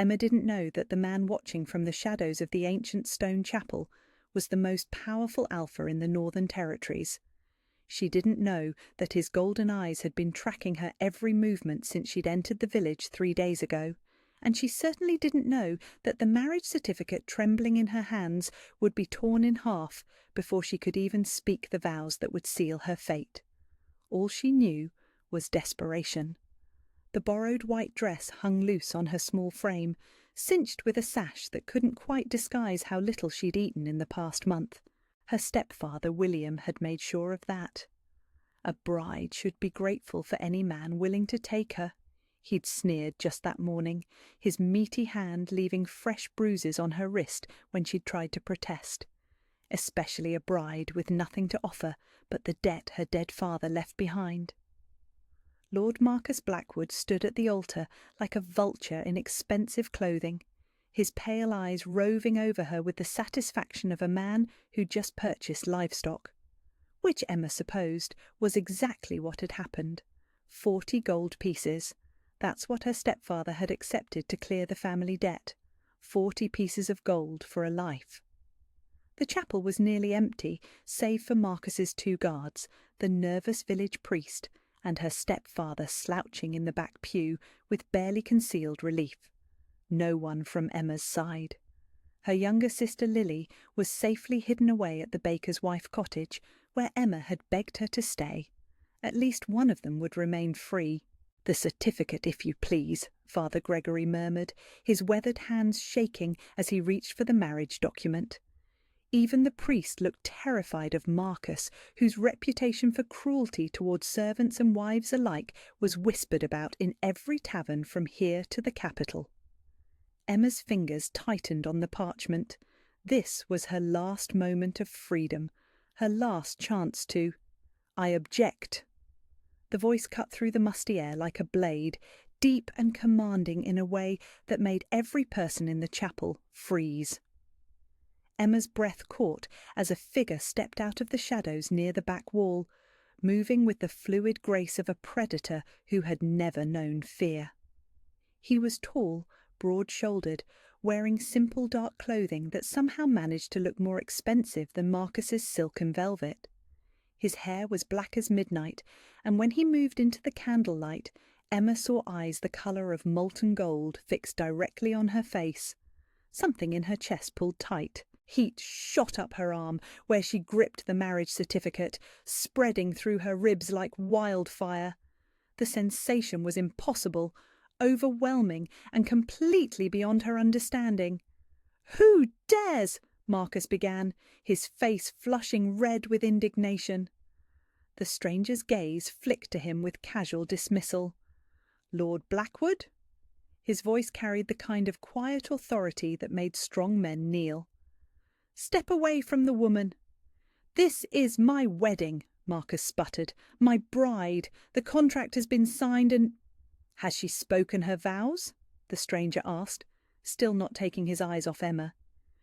Emma didn't know that the man watching from the shadows of the ancient stone chapel was the most powerful alpha in the Northern Territories. She didn't know that his golden eyes had been tracking her every movement since she'd entered the village 3 days ago, and she certainly didn't know that the marriage certificate trembling in her hands would be torn in half before she could even speak the vows that would seal her fate. All she knew was desperation. The borrowed white dress hung loose on her small frame, cinched with a sash that couldn't quite disguise how little she'd eaten in the past month. Her stepfather, William, had made sure of that. A bride should be grateful for any man willing to take her, he'd sneered just that morning, his meaty hand leaving fresh bruises on her wrist when she'd tried to protest. Especially a bride with nothing to offer but the debt her dead father left behind. Lord Marcus Blackwood stood at the altar like a vulture in expensive clothing, his pale eyes roving over her with the satisfaction of a man who'd just purchased livestock. Which Emma supposed was exactly what had happened. 40 gold pieces. That's what her stepfather had accepted to clear the family debt. 40 pieces of gold for a life. The chapel was nearly empty, save for Marcus's 2 guards, the nervous village priest, and her stepfather slouching in the back pew with barely concealed relief. No one from Emma's side. Her younger sister Lily was safely hidden away at the baker's wife cottage, where Emma had begged her to stay. At least one of them would remain free. "The certificate, if you please," Father Gregory murmured, his weathered hands shaking as he reached for the marriage document. Even the priest looked terrified of Marcus, whose reputation for cruelty towards servants and wives alike was whispered about in every tavern from here to the capital. Emma's fingers tightened on the parchment. This was her last moment of freedom, her last chance to... "I object." The voice cut through the musty air like a blade, deep and commanding in a way that made every person in the chapel freeze. Emma's breath caught as a figure stepped out of the shadows near the back wall, moving with the fluid grace of a predator who had never known fear. He was tall, broad-shouldered, wearing simple dark clothing that somehow managed to look more expensive than Marcus's silk and velvet. His hair was black as midnight, and when he moved into the candlelight, Emma saw eyes the colour of molten gold fixed directly on her face. Something in her chest pulled tight. Heat shot up her arm, where she gripped the marriage certificate, spreading through her ribs like wildfire. The sensation was impossible, overwhelming, and completely beyond her understanding. "Who dares?" Marcus began, his face flushing red with indignation. The stranger's gaze flicked to him with casual dismissal. "Lord Blackwood?" His voice carried the kind of quiet authority that made strong men kneel. "Step away from the woman." "This is my wedding," Marcus sputtered. "My bride. The contract has been signed and—" "Has she spoken her vows?" the stranger asked, still not taking his eyes off Emma.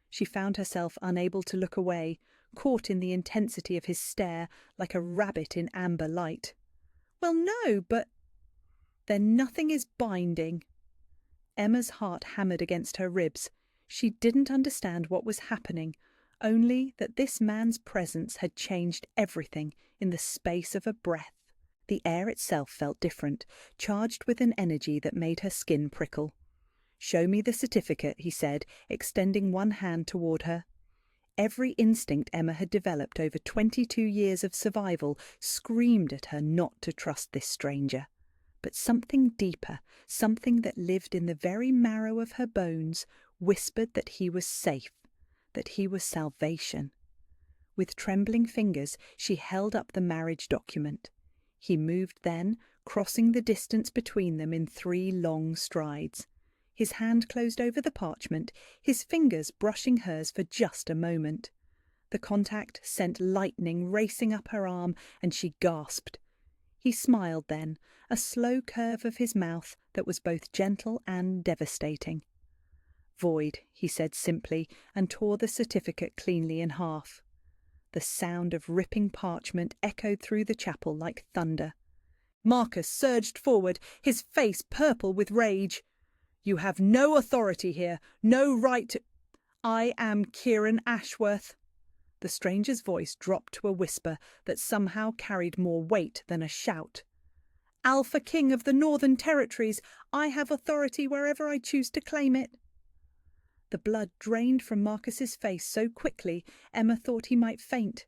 She found herself unable to look away, caught in the intensity of his stare like a rabbit in amber light. "Well, no, but—" "Then nothing is binding." Emma's heart hammered against her ribs. She didn't understand what was happening, only that this man's presence had changed everything in the space of a breath. The air itself felt different, charged with an energy that made her skin prickle. "Show me the certificate," he said, extending one hand toward her. Every instinct Emma had developed over 22 years of survival screamed at her not to trust this stranger. But something deeper, something that lived in the very marrow of her bones, whispered that he was safe, that he was salvation. With trembling fingers, she held up the marriage document. He moved then, crossing the distance between them in 3 long strides. His hand closed over the parchment, his fingers brushing hers for just a moment. The contact sent lightning racing up her arm, and she gasped. He smiled then, a slow curve of his mouth that was both gentle and devastating. "Void," he said simply, and tore the certificate cleanly in half. The sound of ripping parchment echoed through the chapel like thunder. Marcus surged forward, his face purple with rage. You have no authority here, no right to— I am Kieran Ashworth. The stranger's voice dropped to a whisper that somehow carried more weight than a shout. Alpha King of the Northern Territories, I have authority wherever I choose to claim it. The blood drained from Marcus's face so quickly Emma thought he might faint.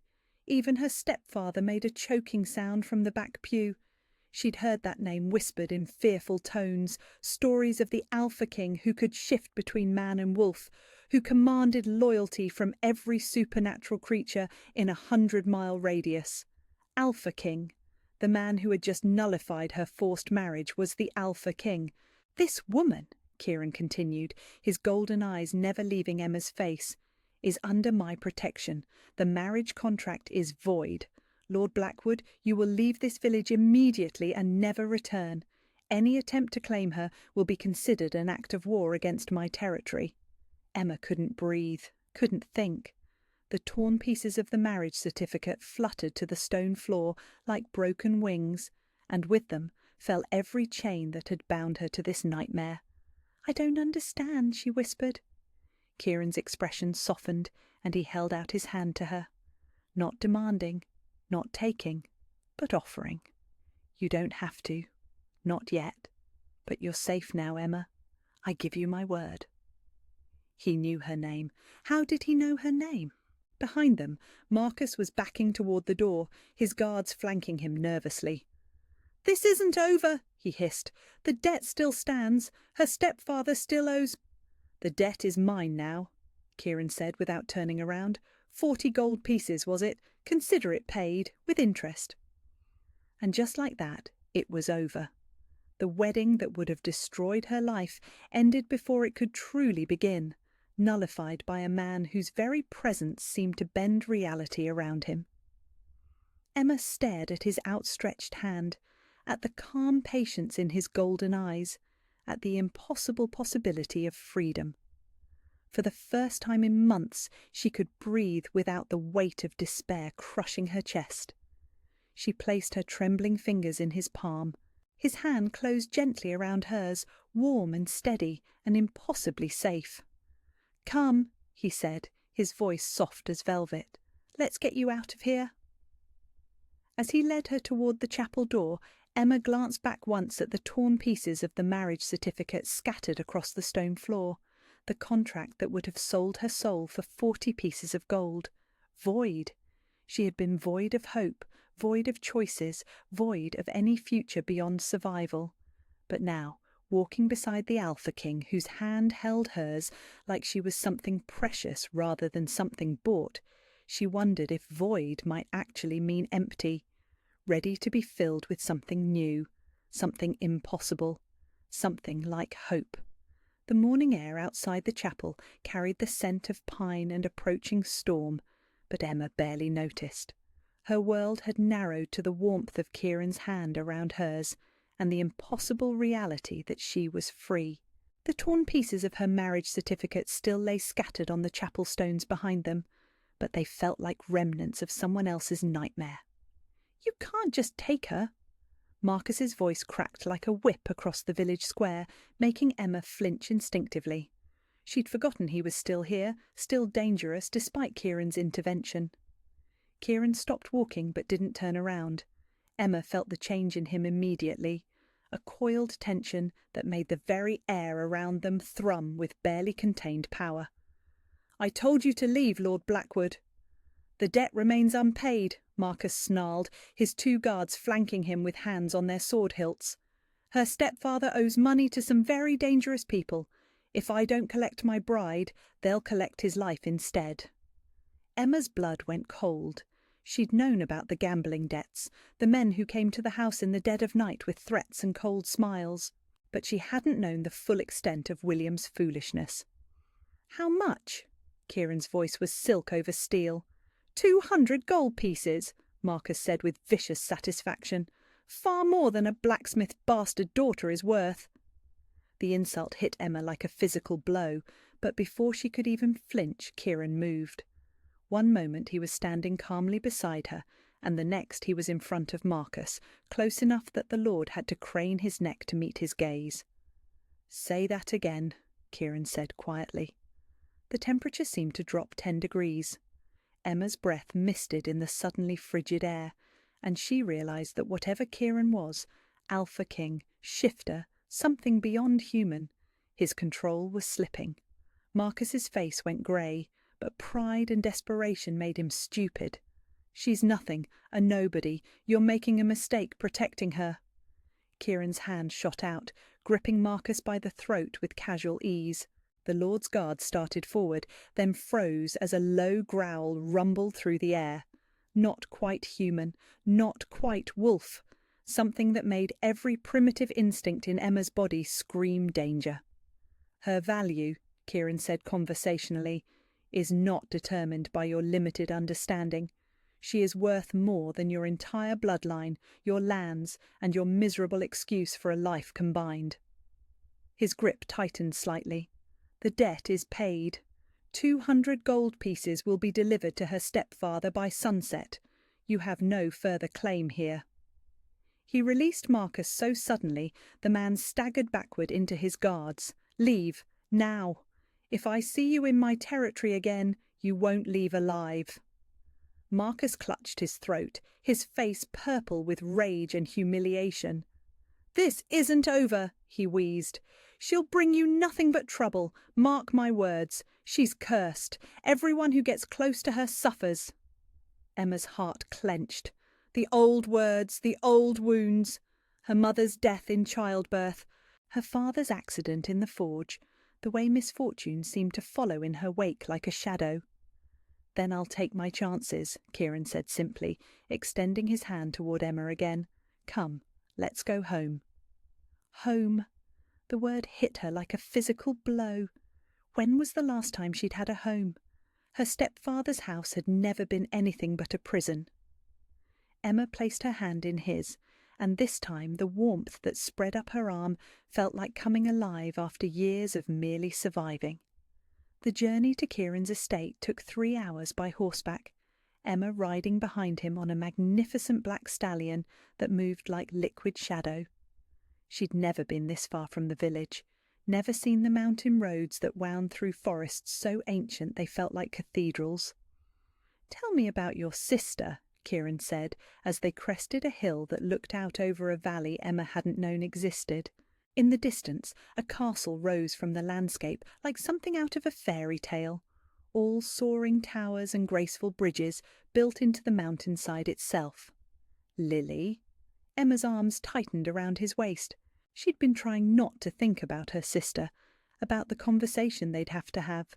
Even her stepfather made a choking sound from the back pew. She'd heard that name whispered in fearful tones, stories of the Alpha King who could shift between man and wolf, who commanded loyalty from every supernatural creature in a 100-mile radius. Alpha King. The man who had just nullified her forced marriage was the Alpha King. This woman, Kieran continued, his golden eyes never leaving Emma's face, is under my protection. The marriage contract is void. Lord Blackwood, you will leave this village immediately and never return. Any attempt to claim her will be considered an act of war against my territory. Emma couldn't breathe, couldn't think. The torn pieces of the marriage certificate fluttered to the stone floor like broken wings, and with them fell every chain that had bound her to this nightmare. I don't understand, she whispered. Kieran's expression softened, and he held out his hand to her. Not demanding, not taking, but offering. You don't have to. Not yet. But you're safe now, Emma. I give you my word. He knew her name. How did he know her name? Behind them, Marcus was backing toward the door, his guards flanking him nervously. This isn't over, he hissed. The debt still stands. Her stepfather still owes— The debt is mine now, Kieran said without turning around. 40 gold pieces, was it? Consider it paid, with interest. And just like that, it was over. The wedding that would have destroyed her life ended before it could truly begin, nullified by a man whose very presence seemed to bend reality around him. Emma stared at his outstretched hand, at the calm patience in his golden eyes, at the impossible possibility of freedom. For the first time in months, she could breathe without the weight of despair crushing her chest. She placed her trembling fingers in his palm. His hand closed gently around hers, warm and steady and impossibly safe. Come, he said, his voice soft as velvet. Let's get you out of here. As he led her toward the chapel door, Emma glanced back once at the torn pieces of the marriage certificate scattered across the stone floor, the contract that would have sold her soul for 40 pieces of gold. Void. She had been void of hope, void of choices, void of any future beyond survival. But now, walking beside the Alpha King, whose hand held hers like she was something precious rather than something bought, she wondered if void might actually mean empty, ready to be filled with something new, something impossible, something like hope. The morning air outside the chapel carried the scent of pine and approaching storm, but Emma barely noticed. Her world had narrowed to the warmth of Kieran's hand around hers, and the impossible reality that she was free. The torn pieces of her marriage certificate still lay scattered on the chapel stones behind them, but they felt like remnants of someone else's nightmare. You can't just take her. Marcus's voice cracked like a whip across the village square, making Emma flinch instinctively. She'd forgotten he was still here, still dangerous despite Kieran's intervention. Kieran stopped walking but didn't turn around. Emma felt the change in him immediately, a coiled tension that made the very air around them thrum with barely contained power. I told you to leave, Lord Blackwood. The debt remains unpaid, Marcus snarled, his 2 guards flanking him with hands on their sword hilts. Her stepfather owes money to some very dangerous people. If I don't collect my bride, they'll collect his life instead. Emma's blood went cold. She'd known about the gambling debts, the men who came to the house in the dead of night with threats and cold smiles, but she hadn't known the full extent of William's foolishness. How much? Kieran's voice was silk over steel. 200 gold pieces, Marcus said with vicious satisfaction. Far more than a blacksmith's bastard daughter is worth. The insult hit Emma like a physical blow, but before she could even flinch, Kieran moved. One moment he was standing calmly beside her, and the next he was in front of Marcus, close enough that the lord had to crane his neck to meet his gaze. Say that again, Kieran said quietly. The temperature seemed to drop 10 degrees. Emma's breath misted in the suddenly frigid air, and she realized that whatever Kieran was, Alpha King, shifter, something beyond human, his control was slipping. Marcus's face went grey, but pride and desperation made him stupid. She's nothing, a nobody. You're making a mistake protecting her. Kieran's hand shot out, gripping Marcus by the throat with casual ease. The Lord's Guard started forward, then froze as a low growl rumbled through the air. Not quite human, not quite wolf. Something that made every primitive instinct in Emma's body scream danger. Her value, Kieran said conversationally, is not determined by your limited understanding. She is worth more than your entire bloodline, your lands, and your miserable excuse for a life combined. His grip tightened slightly. The debt is paid. 200 gold pieces will be delivered to her stepfather by sunset. You have no further claim here. He released Marcus so suddenly the man staggered backward into his guards. Leave, now. If I see you in my territory again, you won't leave alive. Marcus clutched his throat, his face purple with rage and humiliation. This isn't over, he wheezed. She'll bring you nothing but trouble. Mark my words. She's cursed. Everyone who gets close to her suffers. Emma's heart clenched. The old words, the old wounds. Her mother's death in childbirth. Her father's accident in the forge. The way misfortune seemed to follow in her wake like a shadow. Then I'll take my chances, Kieran said simply, extending his hand toward Emma again. Come, let's go home. Home. The word hit her like a physical blow. When was the last time she'd had a home? Her stepfather's house had never been anything but a prison. Emma placed her hand in his, and this time the warmth that spread up her arm felt like coming alive after years of merely surviving. The journey to Kieran's estate took 3 hours by horseback, Emma riding behind him on a magnificent black stallion that moved like liquid shadow. She'd never been this far from the village, never seen the mountain roads that wound through forests so ancient they felt like cathedrals. "Tell me about your sister," Kieran said, as they crested a hill that looked out over a valley Emma hadn't known existed. In the distance, a castle rose from the landscape like something out of a fairy tale, all soaring towers and graceful bridges built into the mountainside itself. Lily? Emma's arms tightened around his waist. She'd been trying not to think about her sister, about the conversation they'd have to have.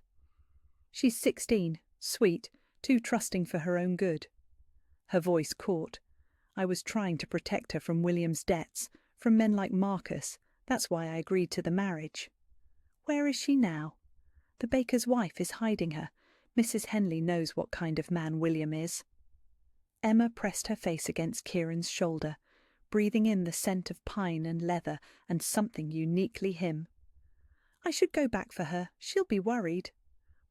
She's 16, sweet, too trusting for her own good. Her voice caught. I was trying to protect her from William's debts, from men like Marcus. That's why I agreed to the marriage. Where is she now? The baker's wife is hiding her. Mrs. Henley knows what kind of man William is. Emma pressed her face against Kieran's shoulder, breathing in the scent of pine and leather and something uniquely him. I should go back for her. She'll be worried.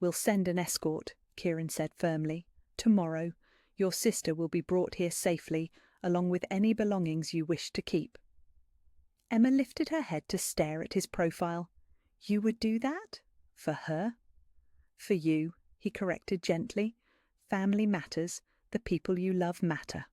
We'll send an escort, Kieran said firmly. Tomorrow. Your sister will be brought here safely, along with any belongings you wish to keep. Emma lifted her head to stare at his profile. You would do that? For her? For you, he corrected gently. Family matters. The people you love matter.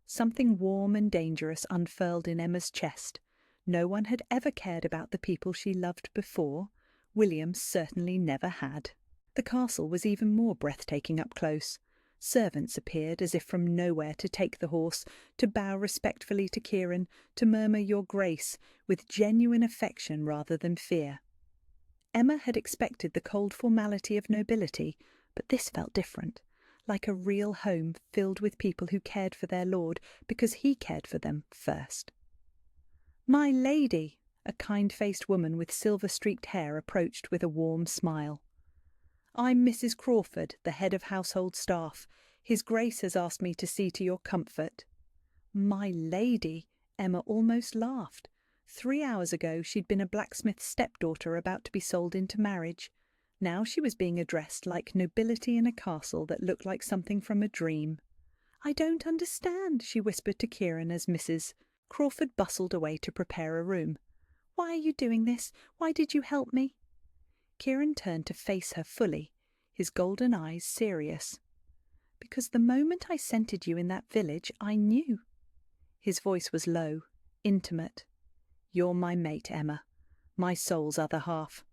Something warm and dangerous unfurled in Emma's chest. No one had ever cared about the people she loved before. William certainly never had. The castle was even more breathtaking up close. Servants appeared as if from nowhere to take the horse, to bow respectfully to Kieran, to murmur your grace, with genuine affection rather than fear. Emma had expected the cold formality of nobility, but this felt different, like a real home filled with people who cared for their lord because he cared for them first. My lady, a kind-faced woman with silver-streaked hair approached with a warm smile. I'm Mrs. Crawford, the head of household staff. His Grace has asked me to see to your comfort. My lady, Emma almost laughed. 3 hours ago she'd been a blacksmith's stepdaughter about to be sold into marriage. Now she was being addressed like nobility in a castle that looked like something from a dream. I don't understand, she whispered to Kieran as Mrs. Crawford bustled away to prepare a room. Why are you doing this? Why did you help me?" Kieran turned to face her fully, his golden eyes serious. "Because the moment I scented you in that village, I knew." His voice was low, intimate. "You're my mate, Emma. My soul's other half."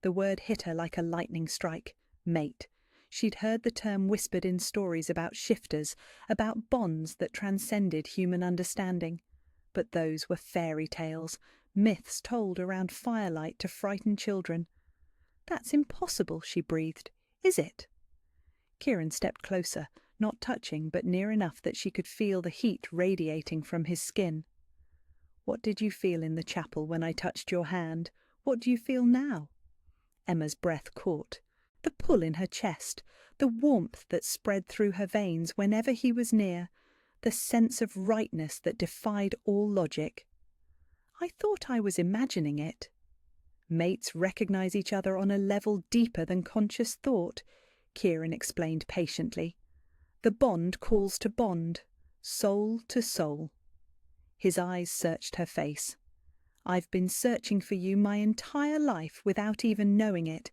The word hit her like a lightning strike. Mate. She'd heard the term whispered in stories about shifters, about bonds that transcended human understanding. But those were fairy tales, myths told around firelight to frighten children. "That's impossible," she breathed. "Is it?" Kieran stepped closer, not touching, but near enough that she could feel the heat radiating from his skin. "What did you feel in the chapel when I touched your hand? What do you feel now?" Emma's breath caught. The pull in her chest, the warmth that spread through her veins whenever he was near, the sense of rightness that defied all logic. "I thought I was imagining it." Mates recognize each other on a level deeper than conscious thought, Kieran explained patiently. The bond calls to bond, soul to soul. His eyes searched her face. "I've been searching for you my entire life without even knowing it,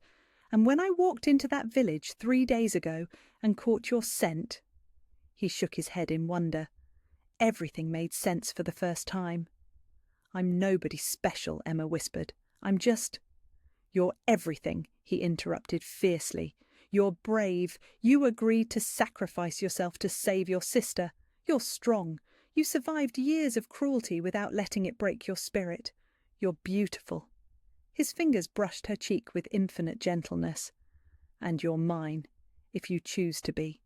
and when I walked into that village 3 days ago and caught your scent—" He shook his head in wonder. Everything made sense for the first time. "I'm nobody special," Emma whispered. "I'm just—" "You're everything," he interrupted fiercely. "You're brave. You agreed to sacrifice yourself to save your sister. You're strong. You survived years of cruelty without letting it break your spirit. You're beautiful." His fingers brushed her cheek with infinite gentleness. "And you're mine, if you choose to be.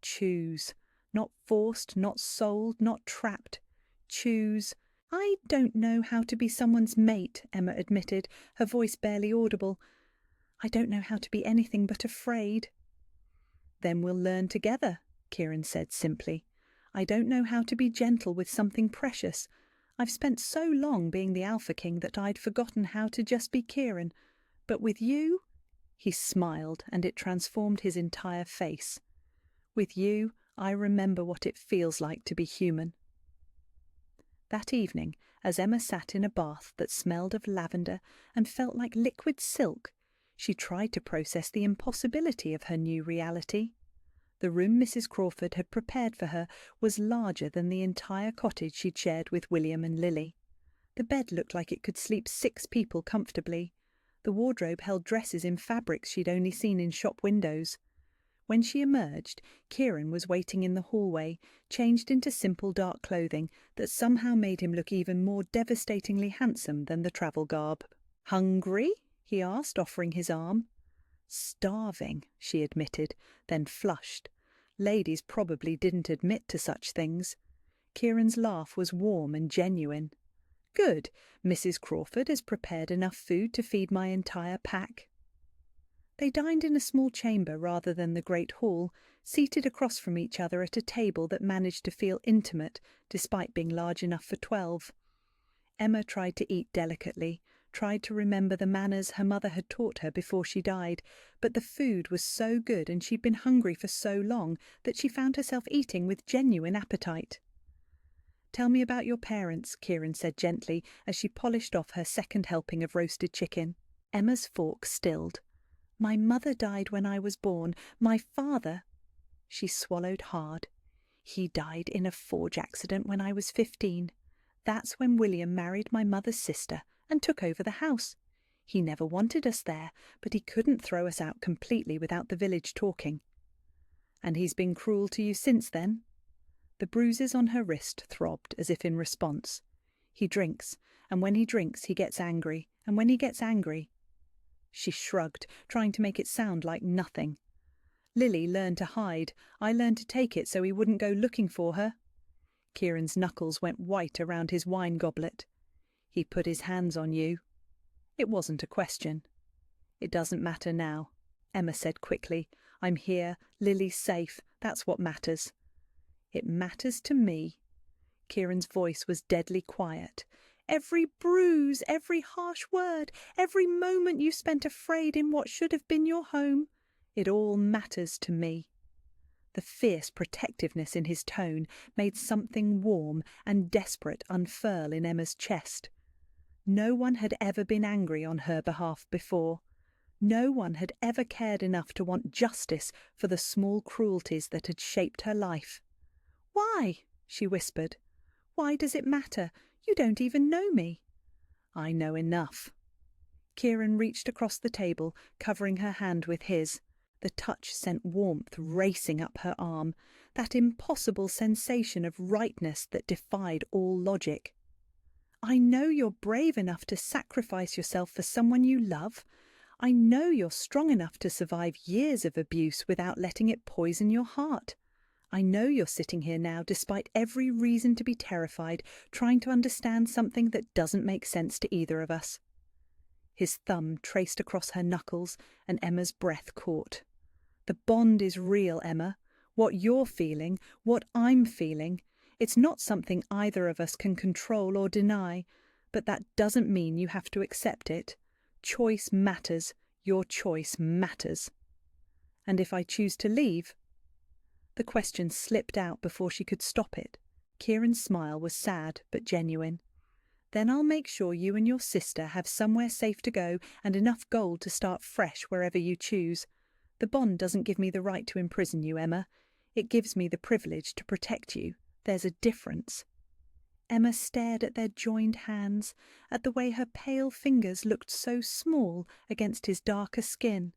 Choose. Not forced, not sold, not trapped. Choose." "I don't know how to be someone's mate," Emma admitted, her voice barely audible. "I don't know how to be anything but afraid." "Then we'll learn together," Kieran said simply. "I don't know how to be gentle with something precious. I've spent so long being the Alpha King that I'd forgotten how to just be Kieran. But with you—" He smiled, and it transformed his entire face. "With you, I remember what it feels like to be human." That evening, as Emma sat in a bath that smelled of lavender and felt like liquid silk, she tried to process the impossibility of her new reality. The room Mrs. Crawford had prepared for her was larger than the entire cottage she'd shared with William and Lily. The bed looked like it could sleep 6 people comfortably. The wardrobe held dresses in fabrics she'd only seen in shop windows. When she emerged, Kieran was waiting in the hallway, changed into simple dark clothing that somehow made him look even more devastatingly handsome than the travel garb. "Hungry?" he asked, offering his arm. "Starving," she admitted, then flushed. Ladies probably didn't admit to such things. Kieran's laugh was warm and genuine. "Good. Mrs. Crawford has prepared enough food to feed my entire pack." They dined in a small chamber rather than the great hall, seated across from each other at a table that managed to feel intimate despite being large enough for 12. Emma tried to eat delicately, tried to remember the manners her mother had taught her before she died, but the food was so good and she'd been hungry for so long that she found herself eating with genuine appetite. "Tell me about your parents," Kieran said gently as she polished off her second helping of roasted chicken. Emma's fork stilled. "My mother died when I was born. My father—" She swallowed hard. "He died in a forge accident when I was 15. That's when William married my mother's sister and took over the house. He never wanted us there, but he couldn't throw us out completely without the village talking." "And he's been cruel to you since then?" The bruises on her wrist throbbed as if in response. "He drinks, and when he drinks he gets angry, and when he gets angry—" She shrugged, trying to make it sound like nothing. "Lily learned to hide. I learned to take it so he wouldn't go looking for her." Kieran's knuckles went white around his wine goblet. "He put his hands on you." It wasn't a question. "It doesn't matter now," Emma said quickly. "I'm here. Lily's safe. That's what matters." "It matters to me." Kieran's voice was deadly quiet. "Every bruise, every harsh word, every moment you spent afraid in what should have been your home, it all matters to me." The fierce protectiveness in his tone made something warm and desperate unfurl in Emma's chest. No one had ever been angry on her behalf before. No one had ever cared enough to want justice for the small cruelties that had shaped her life. "Why?" she whispered. "Why does it matter? You don't even know me." "I know enough." Kieran reached across the table, covering her hand with his. The touch sent warmth racing up her arm, that impossible sensation of rightness that defied all logic. "I know you're brave enough to sacrifice yourself for someone you love. I know you're strong enough to survive years of abuse without letting it poison your heart. I know you're sitting here now despite every reason to be terrified, trying to understand something that doesn't make sense to either of us." His thumb traced across her knuckles, and Emma's breath caught. "The bond is real, Emma. What you're feeling, what I'm feeling. It's not something either of us can control or deny, but that doesn't mean you have to accept it. Choice matters. Your choice matters." "And if I choose to leave?" The question slipped out before she could stop it. Kieran's smile was sad but genuine. "Then I'll make sure you and your sister have somewhere safe to go and enough gold to start fresh wherever you choose. The bond doesn't give me the right to imprison you, Emma. It gives me the privilege to protect you. There's a difference." Emma stared at their joined hands, at the way her pale fingers looked so small against his darker skin,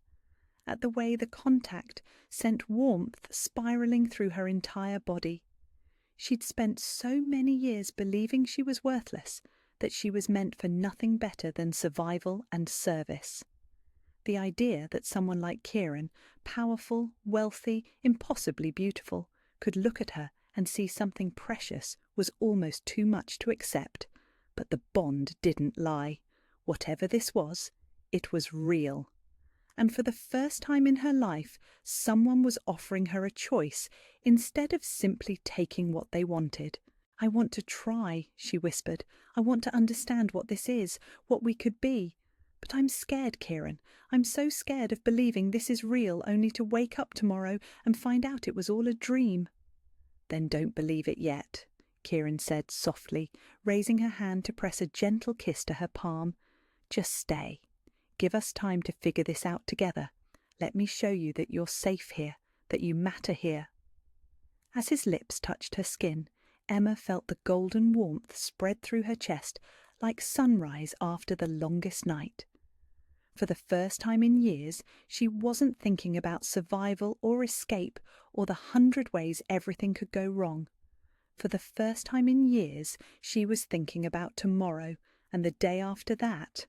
at the way the contact sent warmth spiraling through her entire body. She'd spent so many years believing she was worthless, that she was meant for nothing better than survival and service. The idea that someone like Kieran, powerful, wealthy, impossibly beautiful, could look at her and see something precious was almost too much to accept. But the bond didn't lie. Whatever this was, it was real. And for the first time in her life, someone was offering her a choice instead of simply taking what they wanted. "I want to try," she whispered. "I want to understand what this is, what we could be. But I'm scared, Kieran. I'm so scared of believing this is real only to wake up tomorrow and find out it was all a dream." "Then don't believe it yet," Kieran said softly, raising her hand to press a gentle kiss to her palm. "Just stay. Give us time to figure this out together. Let me show you that you're safe here, that you matter here." As his lips touched her skin, Emma felt the golden warmth spread through her chest like sunrise after the longest night. For the first time in years, she wasn't thinking about survival or escape or the 100 ways everything could go wrong. For the first time in years, she was thinking about tomorrow and the day after that,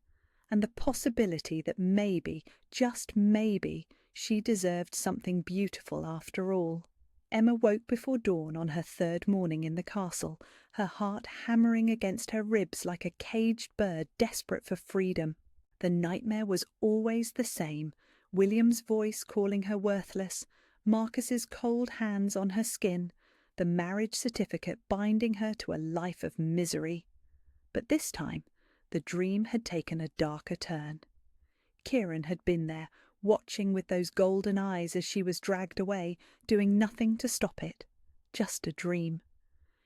and the possibility that maybe, just maybe, she deserved something beautiful after all. Emma woke before dawn on her third morning in the castle, her heart hammering against her ribs like a caged bird desperate for freedom. The nightmare was always the same, William's voice calling her worthless, Marcus's cold hands on her skin, the marriage certificate binding her to a life of misery. But this time, the dream had taken a darker turn. Kieran had been there, watching with those golden eyes as she was dragged away, doing nothing to stop it. Just a dream.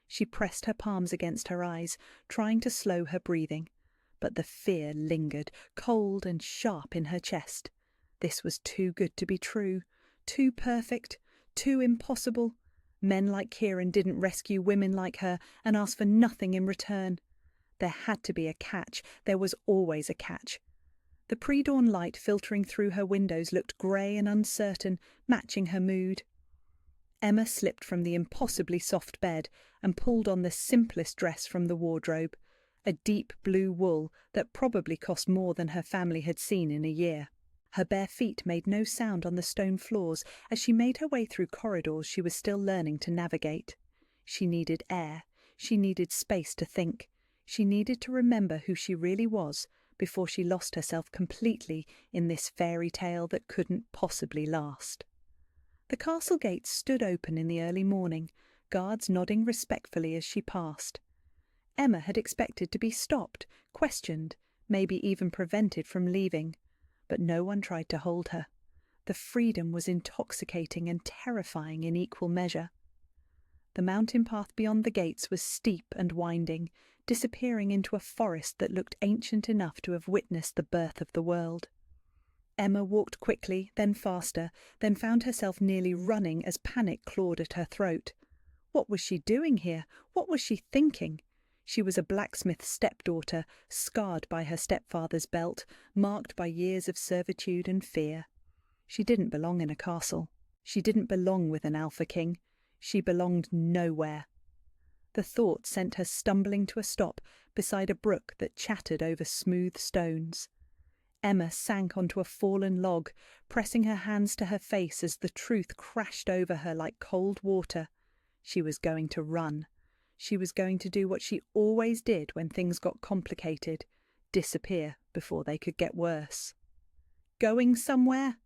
She pressed her palms against her eyes, trying to slow her breathing. But the fear lingered, cold and sharp in her chest. This was too good to be true, too perfect, too impossible. Men like Kieran didn't rescue women like her and ask for nothing in return. There had to be a catch. There was always a catch. The pre-dawn light filtering through her windows looked grey and uncertain, matching her mood. Emma slipped from the impossibly soft bed and pulled on the simplest dress from the wardrobe, a deep blue wool that probably cost more than her family had seen in a year. Her bare feet made no sound on the stone floors as she made her way through corridors she was still learning to navigate. She needed air. She needed space to think. She needed to remember who she really was before she lost herself completely in this fairy tale that couldn't possibly last. The castle gates stood open in the early morning, guards nodding respectfully as she passed. Emma had expected to be stopped, questioned, maybe even prevented from leaving, but no one tried to hold her. The freedom was intoxicating and terrifying in equal measure. The mountain path beyond the gates was steep and winding, disappearing into a forest that looked ancient enough to have witnessed the birth of the world. Emma walked quickly, then faster, then found herself nearly running as panic clawed at her throat. What was she doing here? What was she thinking? She was a blacksmith's stepdaughter, scarred by her stepfather's belt, marked by years of servitude and fear. She didn't belong in a castle. She didn't belong with an Alpha King. She belonged nowhere. The thought sent her stumbling to a stop beside a brook that chattered over smooth stones. Emma sank onto a fallen log, pressing her hands to her face as the truth crashed over her like cold water. She was going to run. She was going to do what she always did when things got complicated, disappear before they could get worse. Going somewhere?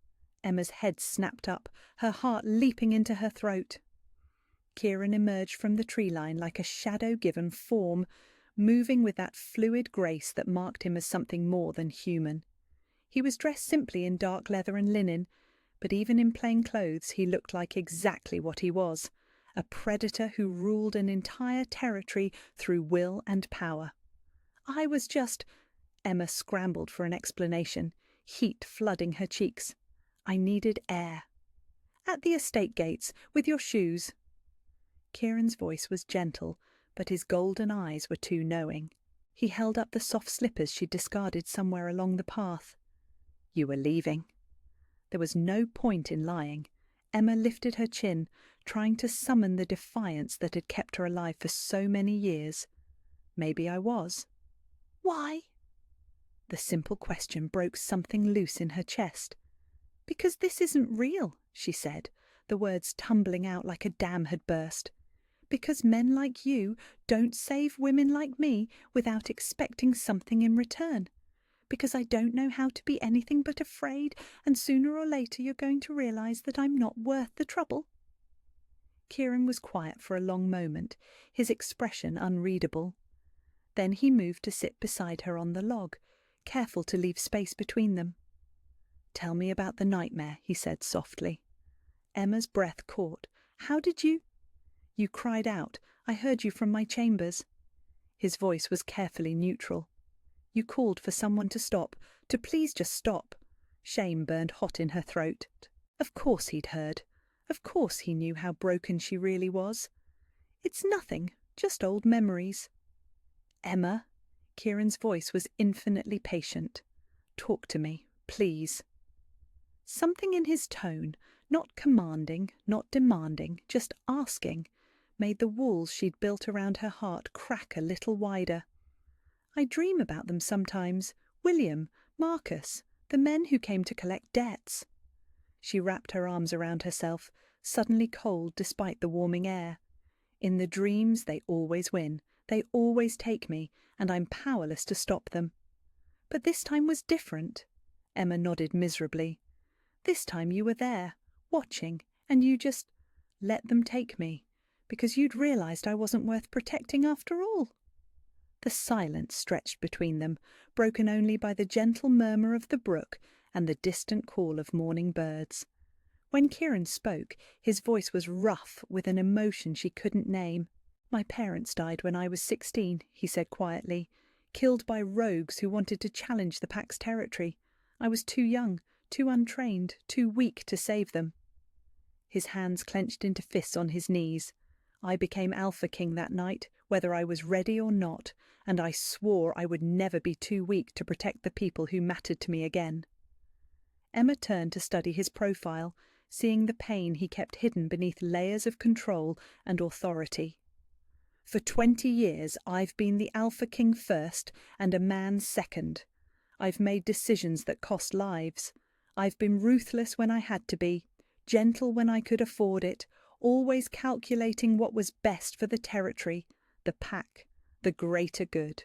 Emma's head snapped up, her heart leaping into her throat. Kieran emerged from the tree line like a shadow-given form, moving with that fluid grace that marked him as something more than human. He was dressed simply in dark leather and linen, but even in plain clothes he looked like exactly what he was, a predator who ruled an entire territory through will and power. I was just... Emma scrambled for an explanation, heat flooding her cheeks. I needed air. At the estate gates, with your shoes. Kieran's voice was gentle, but his golden eyes were too knowing. He held up the soft slippers she'd discarded somewhere along the path. You were leaving. There was no point in lying. Emma lifted her chin, trying to summon the defiance that had kept her alive for so many years. Maybe I was. Why? The simple question broke something loose in her chest. Because this isn't real, she said, the words tumbling out like a dam had burst. Because men like you don't save women like me without expecting something in return. Because I don't know how to be anything but afraid, and sooner or later you're going to realise that I'm not worth the trouble. Kieran was quiet for a long moment, his expression unreadable. Then he moved to sit beside her on the log, careful to leave space between them. Tell me about the nightmare, he said softly. Emma's breath caught. How did you... You cried out. I heard you from my chambers. His voice was carefully neutral. You called for someone to stop, to please just stop. Shame burned hot in her throat. Of course he'd heard. Of course he knew how broken she really was. It's nothing, just old memories. Emma, Kieran's voice was infinitely patient. Talk to me, please. Something in his tone, not commanding, not demanding, just asking, made the walls she'd built around her heart crack a little wider. I dream about them sometimes. William, Marcus, the men who came to collect debts. She wrapped her arms around herself, suddenly cold despite the warming air. In the dreams they always win. They always take me, and I'm powerless to stop them. But this time was different. Emma nodded miserably. This time you were there, watching, and you just let them take me, because you'd realised I wasn't worth protecting after all. The silence stretched between them, broken only by the gentle murmur of the brook and the distant call of morning birds. When Kieran spoke, his voice was rough with an emotion she couldn't name. My parents died when I was 16, he said quietly, killed by rogues who wanted to challenge the Pack's territory. I was too young, too untrained, too weak to save them. His hands clenched into fists on his knees. I became Alpha King that night, whether I was ready or not, and I swore I would never be too weak to protect the people who mattered to me again. Emma turned to study his profile, seeing the pain he kept hidden beneath layers of control and authority. For 20 years I've been the Alpha King first and a man second. I've made decisions that cost lives. I've been ruthless when I had to be, gentle when I could afford it, always calculating what was best for the territory, the Pack, the greater good.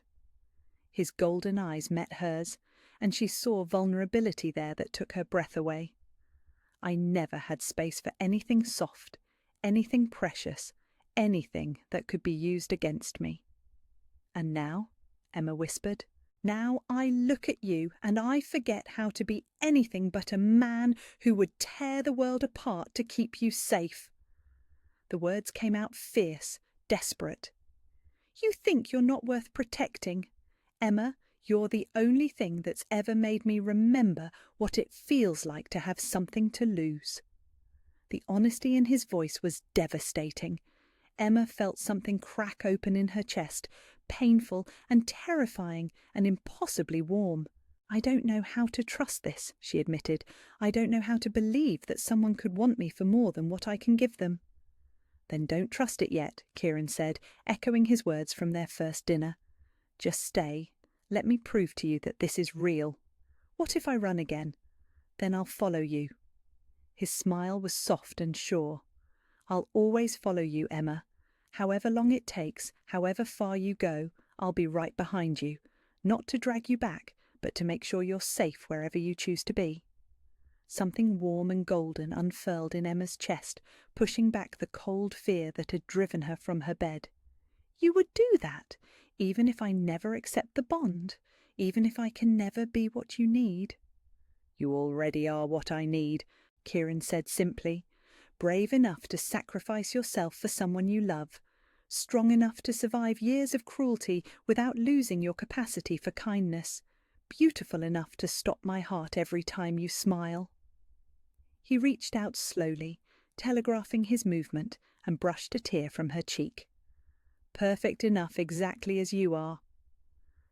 His golden eyes met hers, and she saw vulnerability there that took her breath away. I never had space for anything soft, anything precious, anything that could be used against me. And now, Emma whispered, now I look at you and I forget how to be anything but a man who would tear the world apart to keep you safe. The words came out fierce, desperate. You think you're not worth protecting. Emma, you're the only thing that's ever made me remember what it feels like to have something to lose." The honesty in his voice was devastating. Emma felt something crack open in her chest, painful and terrifying and impossibly warm. "I don't know how to trust this," she admitted. "I don't know how to believe that someone could want me for more than what I can give them." "Then don't trust it yet," Kieran said, echoing his words from their first dinner. "Just stay. Let me prove to you that this is real. What if I run again? Then I'll follow you." His smile was soft and sure. "I'll always follow you, Emma. However long it takes, however far you go, I'll be right behind you. Not to drag you back, but to make sure you're safe wherever you choose to be." Something warm and golden unfurled in Emma's chest, pushing back the cold fear that had driven her from her bed. "You would do that, even if I never accept the bond, even if I can never be what you need?" "You already are what I need," Kieran said simply. "Brave enough to sacrifice yourself for someone you love, strong enough to survive years of cruelty without losing your capacity for kindness, beautiful enough to stop my heart every time you smile." He reached out slowly, telegraphing his movement, and brushed a tear from her cheek. "Perfect enough exactly as you are."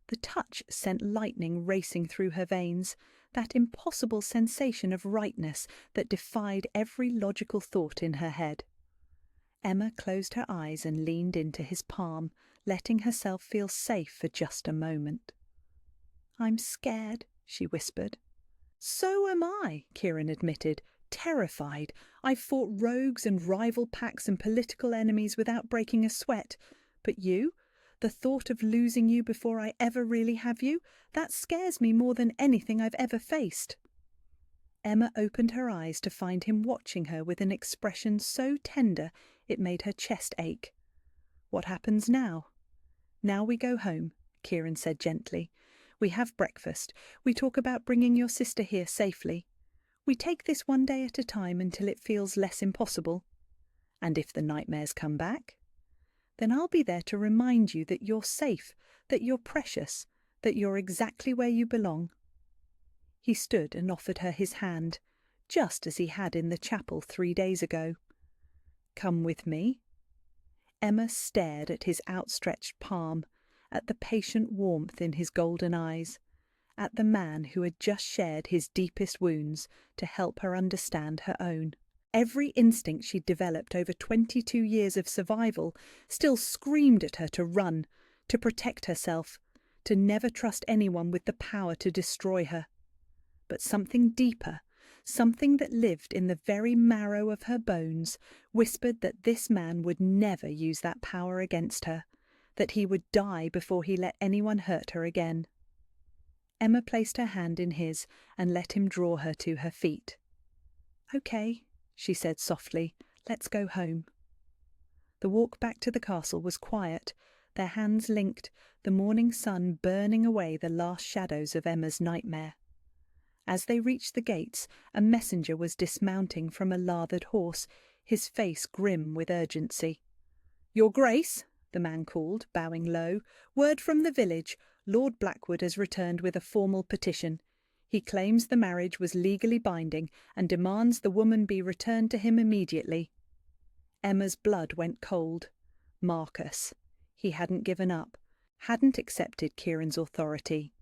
The touch sent lightning racing through her veins, that impossible sensation of rightness that defied every logical thought in her head. Emma closed her eyes and leaned into his palm, letting herself feel safe for just a moment. "I'm scared," she whispered. "So am I," Kieran admitted, terrified. "I've fought rogues and rival packs and political enemies without breaking a sweat. But you? The thought of losing you before I ever really have you, that scares me more than anything I've ever faced." Emma opened her eyes to find him watching her with an expression so tender it made her chest ache. "What happens now?" "Now we go home," Kieran said gently. "We have breakfast. We talk about bringing your sister here safely. We take this one day at a time until it feels less impossible. And if the nightmares come back, then I'll be there to remind you that you're safe, that you're precious, that you're exactly where you belong." He stood and offered her his hand, just as he had in the chapel 3 days ago. "Come with me." Emma stared at his outstretched palm, at the patient warmth in his golden eyes, at the man who had just shared his deepest wounds to help her understand her own. Every instinct she'd developed over 22 years of survival still screamed at her to run, to protect herself, to never trust anyone with the power to destroy her. But something deeper, something that lived in the very marrow of her bones, whispered that this man would never use that power against her, that he would die before he let anyone hurt her again. Emma placed her hand in his and let him draw her to her feet. "Okay," she said softly, "let's go home." The walk back to the castle was quiet, their hands linked, the morning sun burning away the last shadows of Emma's nightmare. As they reached the gates, a messenger was dismounting from a lathered horse, his face grim with urgency. "Your Grace," the man called, bowing low, "word from the village. Lord Blackwood has returned with a formal petition. He claims the marriage was legally binding and demands the woman be returned to him immediately." Emma's blood went cold. Marcus. He hadn't given up, hadn't accepted Kieran's authority.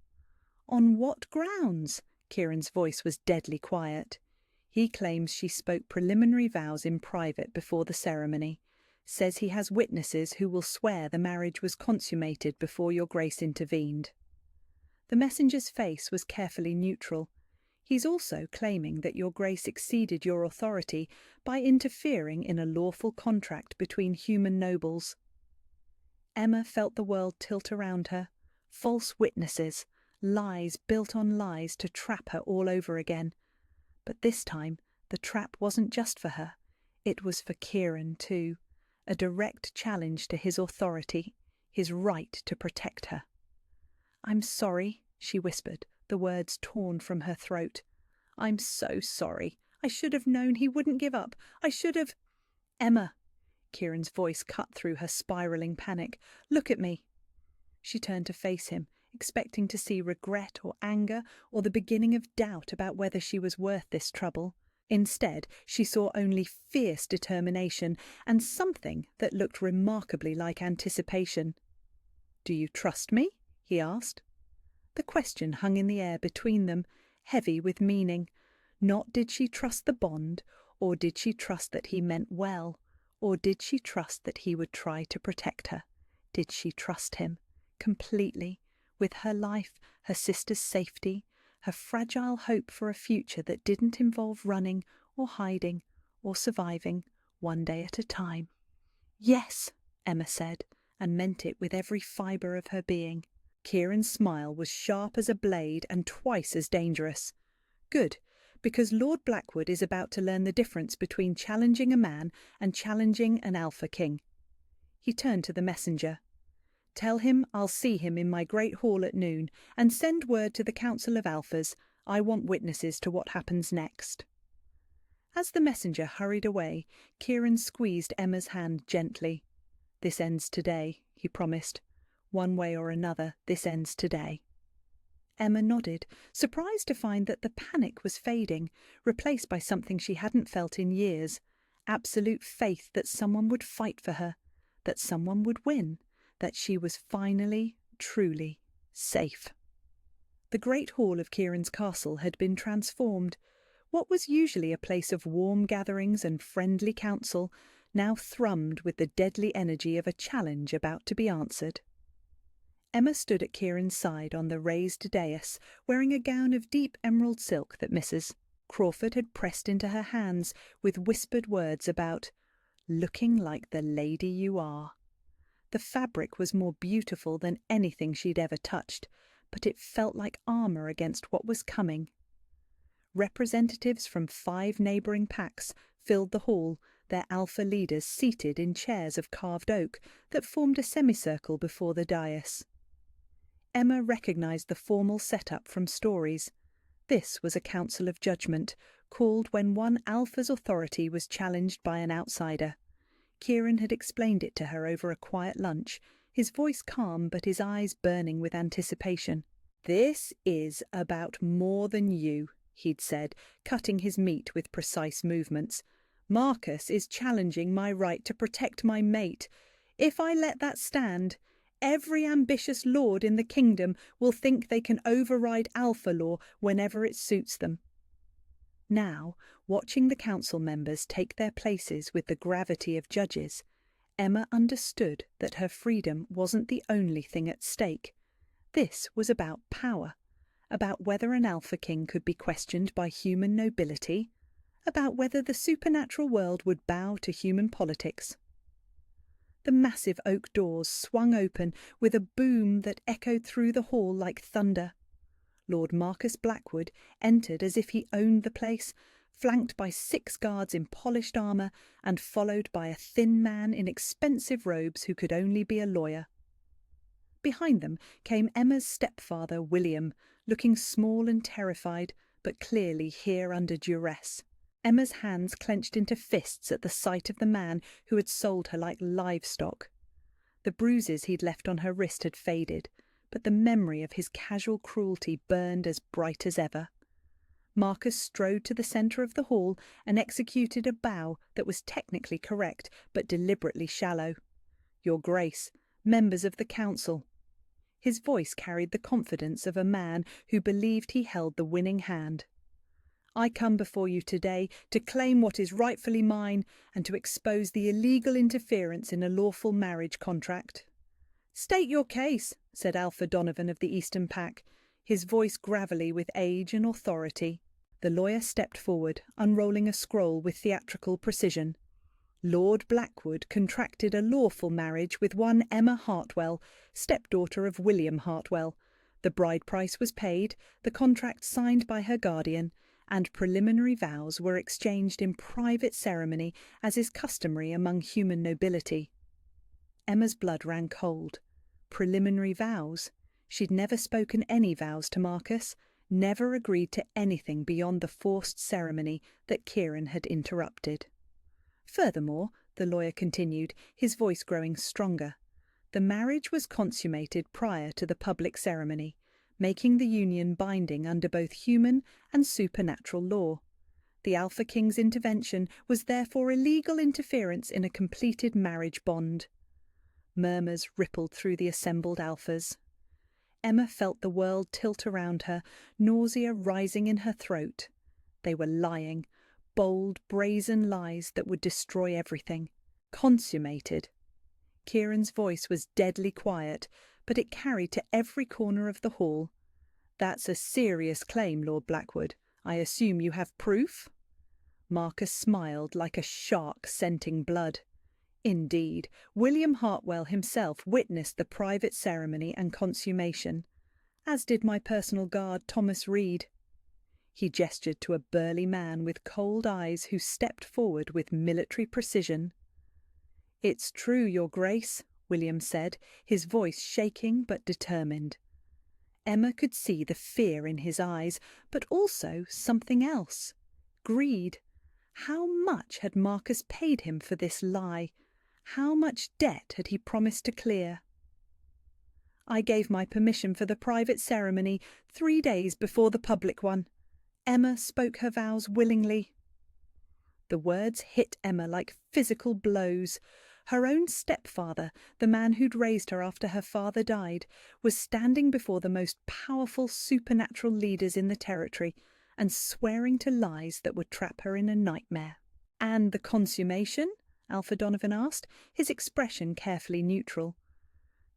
"On what grounds?" Kieran's voice was deadly quiet. "He claims she spoke preliminary vows in private before the ceremony. Says he has witnesses who will swear the marriage was consummated before your Grace intervened." The messenger's face was carefully neutral. "He's also claiming that your Grace exceeded your authority by interfering in a lawful contract between human nobles." Emma felt the world tilt around her. False witnesses, lies built on lies to trap her all over again. But this time, the trap wasn't just for her. It was for Kieran too. A direct challenge to his authority, his right to protect her. "I'm sorry," she whispered, the words torn from her throat. "I'm so sorry. I should have known he wouldn't give up. I should have—" "Emma." Kieran's voice cut through her spiralling panic. "Look at me." She turned to face him, expecting to see regret or anger or the beginning of doubt about whether she was worth this trouble. Instead, she saw only fierce determination and something that looked remarkably like anticipation. "Do you trust me?" he asked. The question hung in the air between them, heavy with meaning. Not did she trust the bond, or did she trust that he meant well, or did she trust that he would try to protect her? Did she trust him completely, with her life, her sister's safety, her fragile hope for a future that didn't involve running or hiding or surviving, one day at a time? "Yes," Emma said, and meant it with every fibre of her being. Kieran's smile was sharp as a blade and twice as dangerous. "Good, because Lord Blackwood is about to learn the difference between challenging a man and challenging an Alpha King." He turned to the messenger. "Tell him I'll see him in my great hall at noon, and send word to the Council of Alphas. I want witnesses to what happens next." As the messenger hurried away, Kieran squeezed Emma's hand gently. "This ends today," he promised. "One way or another, this ends today." Emma nodded, surprised to find that the panic was fading, replaced by something she hadn't felt in years: absolute faith that someone would fight for her, that someone would win, that she was finally, truly safe. The great hall of Kieran's castle had been transformed. What was usually a place of warm gatherings and friendly counsel now thrummed with the deadly energy of a challenge about to be answered. Emma stood at Kieran's side on the raised dais, wearing a gown of deep emerald silk that Mrs. Crawford had pressed into her hands, with whispered words about "looking like the lady you are." The fabric was more beautiful than anything she'd ever touched, but it felt like armour against what was coming. Representatives from 5 neighbouring packs filled the hall, their alpha leaders seated in chairs of carved oak that formed a semicircle before the dais. Emma recognised the formal setup from stories. This was a council of judgment, called when one alpha's authority was challenged by an outsider. Kieran had explained it to her over a quiet lunch, his voice calm but his eyes burning with anticipation. "This is about more than you," he'd said, cutting his meat with precise movements. "Marcus is challenging my right to protect my mate. If I let that stand, every ambitious lord in the kingdom will think they can override alpha law whenever it suits them." Now, watching the council members take their places with the gravity of judges, Emma understood that her freedom wasn't the only thing at stake. This was about power, about whether an Alpha King could be questioned by human nobility, about whether the supernatural world would bow to human politics. The massive oak doors swung open with a boom that echoed through the hall like thunder. Lord Marcus Blackwood entered as if he owned the place, flanked by 6 guards in polished armour and followed by a thin man in expensive robes who could only be a lawyer. Behind them came Emma's stepfather, William, looking small and terrified, but clearly here under duress. Emma's hands clenched into fists at the sight of the man who had sold her like livestock. The bruises he'd left on her wrist had faded, but the memory of his casual cruelty burned as bright as ever. Marcus strode to the centre of the hall and executed a bow that was technically correct but deliberately shallow. "Your Grace, members of the council." His voice carried the confidence of a man who believed he held the winning hand. "I come before you today to claim what is rightfully mine and to expose the illegal interference in a lawful marriage contract." "State your case," said Alpha Donovan of the Eastern Pack, his voice gravelly with age and authority. The lawyer stepped forward, unrolling a scroll with theatrical precision. Lord Blackwood contracted a lawful marriage with one Emma Hartwell, stepdaughter of William Hartwell. The bride price was paid, the contract signed by her guardian, and preliminary vows were exchanged in private ceremony as is customary among human nobility. Emma's blood ran cold. Preliminary vows? She'd never spoken any vows to Marcus, never agreed to anything beyond the forced ceremony that Kieran had interrupted. Furthermore, the lawyer continued, his voice growing stronger. The marriage was consummated prior to the public ceremony, making the union binding under both human and supernatural law. The Alpha King's intervention was therefore illegal interference in a completed marriage bond. Murmurs rippled through the assembled Alphas. Emma felt the world tilt around her, nausea rising in her throat. They were lying, bold, brazen lies that would destroy everything. Consummated. Kieran's voice was deadly quiet, but it carried to every corner of the hall. "That's a serious claim, Lord Blackwood. I assume you have proof?" Marcus smiled like a shark scenting blood. Indeed, William Hartwell himself witnessed the private ceremony and consummation, as did my personal guard Thomas Reed. He gestured to a burly man with cold eyes who stepped forward with military precision. "It's true, Your Grace," William said, his voice shaking but determined. Emma could see the fear in his eyes, but also something else. Greed. How much had Marcus paid him for this lie? How much debt had he promised to clear? "I gave my permission for the private ceremony 3 days before the public one." Emma spoke her vows willingly. The words hit Emma like physical blows. Her own stepfather, the man who'd raised her after her father died, was standing before the most powerful supernatural leaders in the territory and swearing to lies that would trap her in a nightmare. "And the consummation?" Alpha Donovan asked, his expression carefully neutral.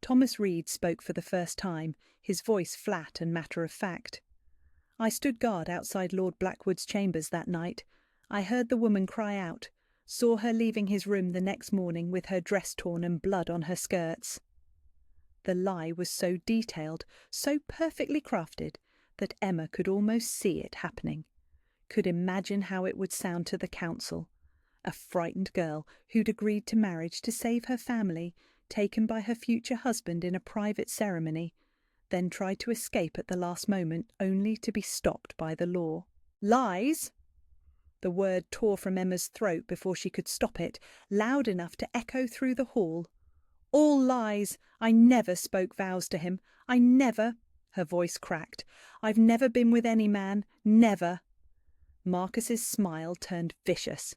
Thomas Reed spoke for the first time, his voice flat and matter-of-fact. "I stood guard outside Lord Blackwood's chambers that night. I heard the woman cry out, saw her leaving his room the next morning with her dress torn and blood on her skirts." The lie was so detailed, so perfectly crafted, that Emma could almost see it happening, could imagine how it would sound to the council. A frightened girl who'd agreed to marriage to save her family, taken by her future husband in a private ceremony, then tried to escape at the last moment only to be stopped by the law. "Lies!" The word tore from Emma's throat before she could stop it, loud enough to echo through the hall. "All lies! I never spoke vows to him. I never—" Her voice cracked. "I've never been with any man. Never." Marcus's smile turned vicious.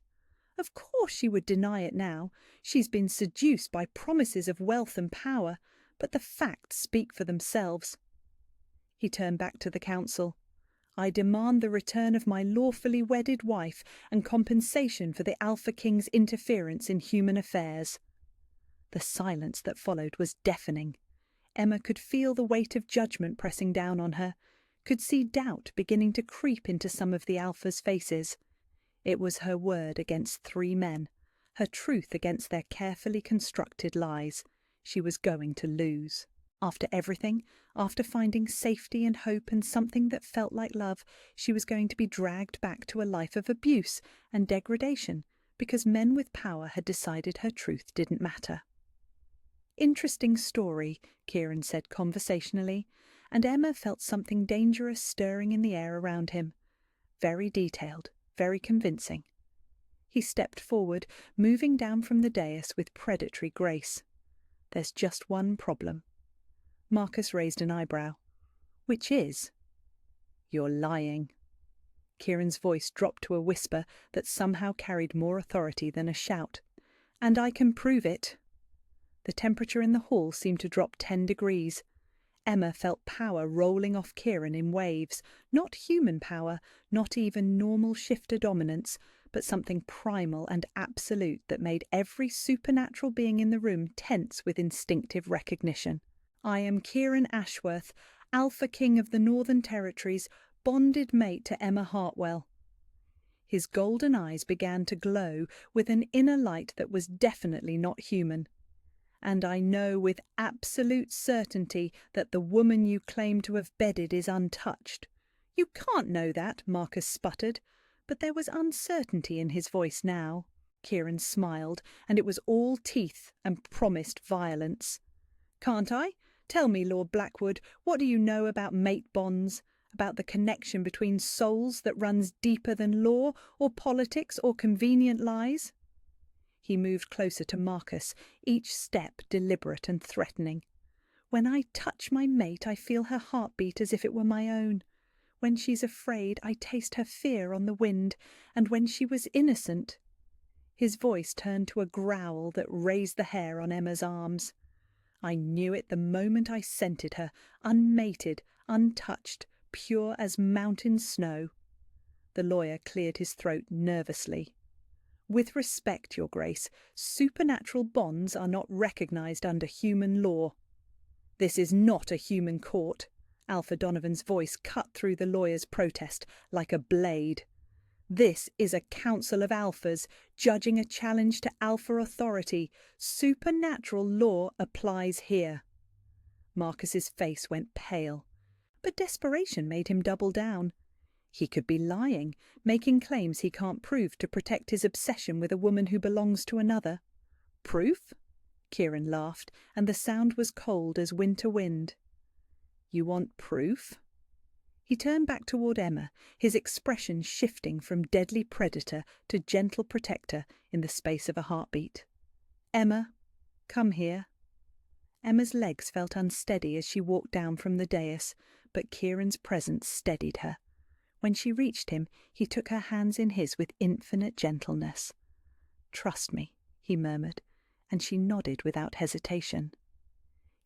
Of course she would deny it now. She's been seduced by promises of wealth and power, but the facts speak for themselves. He turned back to the council. "I demand the return of my lawfully wedded wife and compensation for the Alpha King's interference in human affairs." The silence that followed was deafening. Emma could feel the weight of judgment pressing down on her, could see doubt beginning to creep into some of the Alphas' faces. It was her word against 3 men, her truth against their carefully constructed lies. She was going to lose. After everything, after finding safety and hope and something that felt like love, she was going to be dragged back to a life of abuse and degradation because men with power had decided her truth didn't matter. "Interesting story," Kieran said conversationally, and Emma felt something dangerous stirring in the air around him. Very detailed, very convincing. He stepped forward, moving down from the dais with predatory grace. "There's just one problem." Marcus raised an eyebrow. "Which is?" "You're lying." Kieran's voice dropped to a whisper that somehow carried more authority than a shout. "And I can prove it." The temperature in the hall seemed to drop 10 degrees. Emma felt power rolling off Kieran in waves, not human power, not even normal shifter dominance, but something primal and absolute that made every supernatural being in the room tense with instinctive recognition. "I am Kieran Ashworth, Alpha King of the Northern Territories, bonded mate to Emma Hartwell." His golden eyes began to glow with an inner light that was definitely not human. "And I know with absolute certainty that the woman you claim to have bedded is untouched." "You can't know that," Marcus sputtered, but there was uncertainty in his voice now. Kieran smiled, and it was all teeth and promised violence. "Can't I? Tell me, Lord Blackwood, what do you know about mate bonds? About the connection between souls that runs deeper than law or politics or convenient lies?" He moved closer to Marcus, each step deliberate and threatening. When I touch my mate, I feel her heartbeat as if it were my own. When she's afraid, I taste her fear on the wind, and when she was innocent... His voice turned to a growl that raised the hair on Emma's arms. I knew it the moment I scented her, unmated, untouched, pure as mountain snow. The lawyer cleared his throat nervously. With respect, Your Grace, supernatural bonds are not recognised under human law. This is not a human court. Alpha Donovan's voice cut through the lawyer's protest like a blade. This is a council of alphas judging a challenge to alpha authority. Supernatural law applies here. Marcus's face went pale, but desperation made him double down. He could be lying, making claims he can't prove to protect his obsession with a woman who belongs to another. Proof? Kieran laughed, and the sound was cold as winter wind. You want proof? He turned back toward Emma, his expression shifting from deadly predator to gentle protector in the space of a heartbeat. Emma, come here. Emma's legs felt unsteady as she walked down from the dais, but Kieran's presence steadied her. When she reached him, he took her hands in his with infinite gentleness. Trust me, he murmured, and she nodded without hesitation.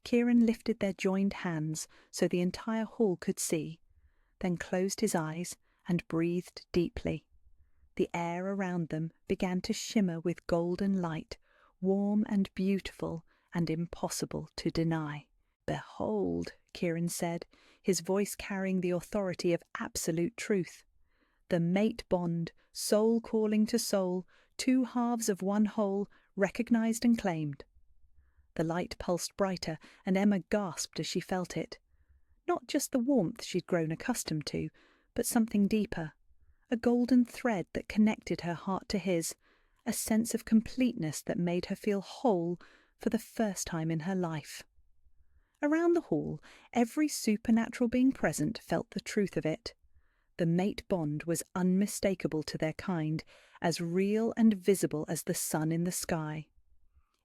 Kieran lifted their joined hands so the entire hall could see, then closed his eyes and breathed deeply. The air around them began to shimmer with golden light, warm and beautiful and impossible to deny. Behold, Kieran said, his voice carrying the authority of absolute truth. The mate bond, soul calling to soul, two halves of one whole, recognised and claimed. The light pulsed brighter, and Emma gasped as she felt it. Not just the warmth she'd grown accustomed to, but something deeper. A golden thread that connected her heart to his, a sense of completeness that made her feel whole for the first time in her life. Around the hall, every supernatural being present felt the truth of it. The mate bond was unmistakable to their kind, as real and visible as the sun in the sky.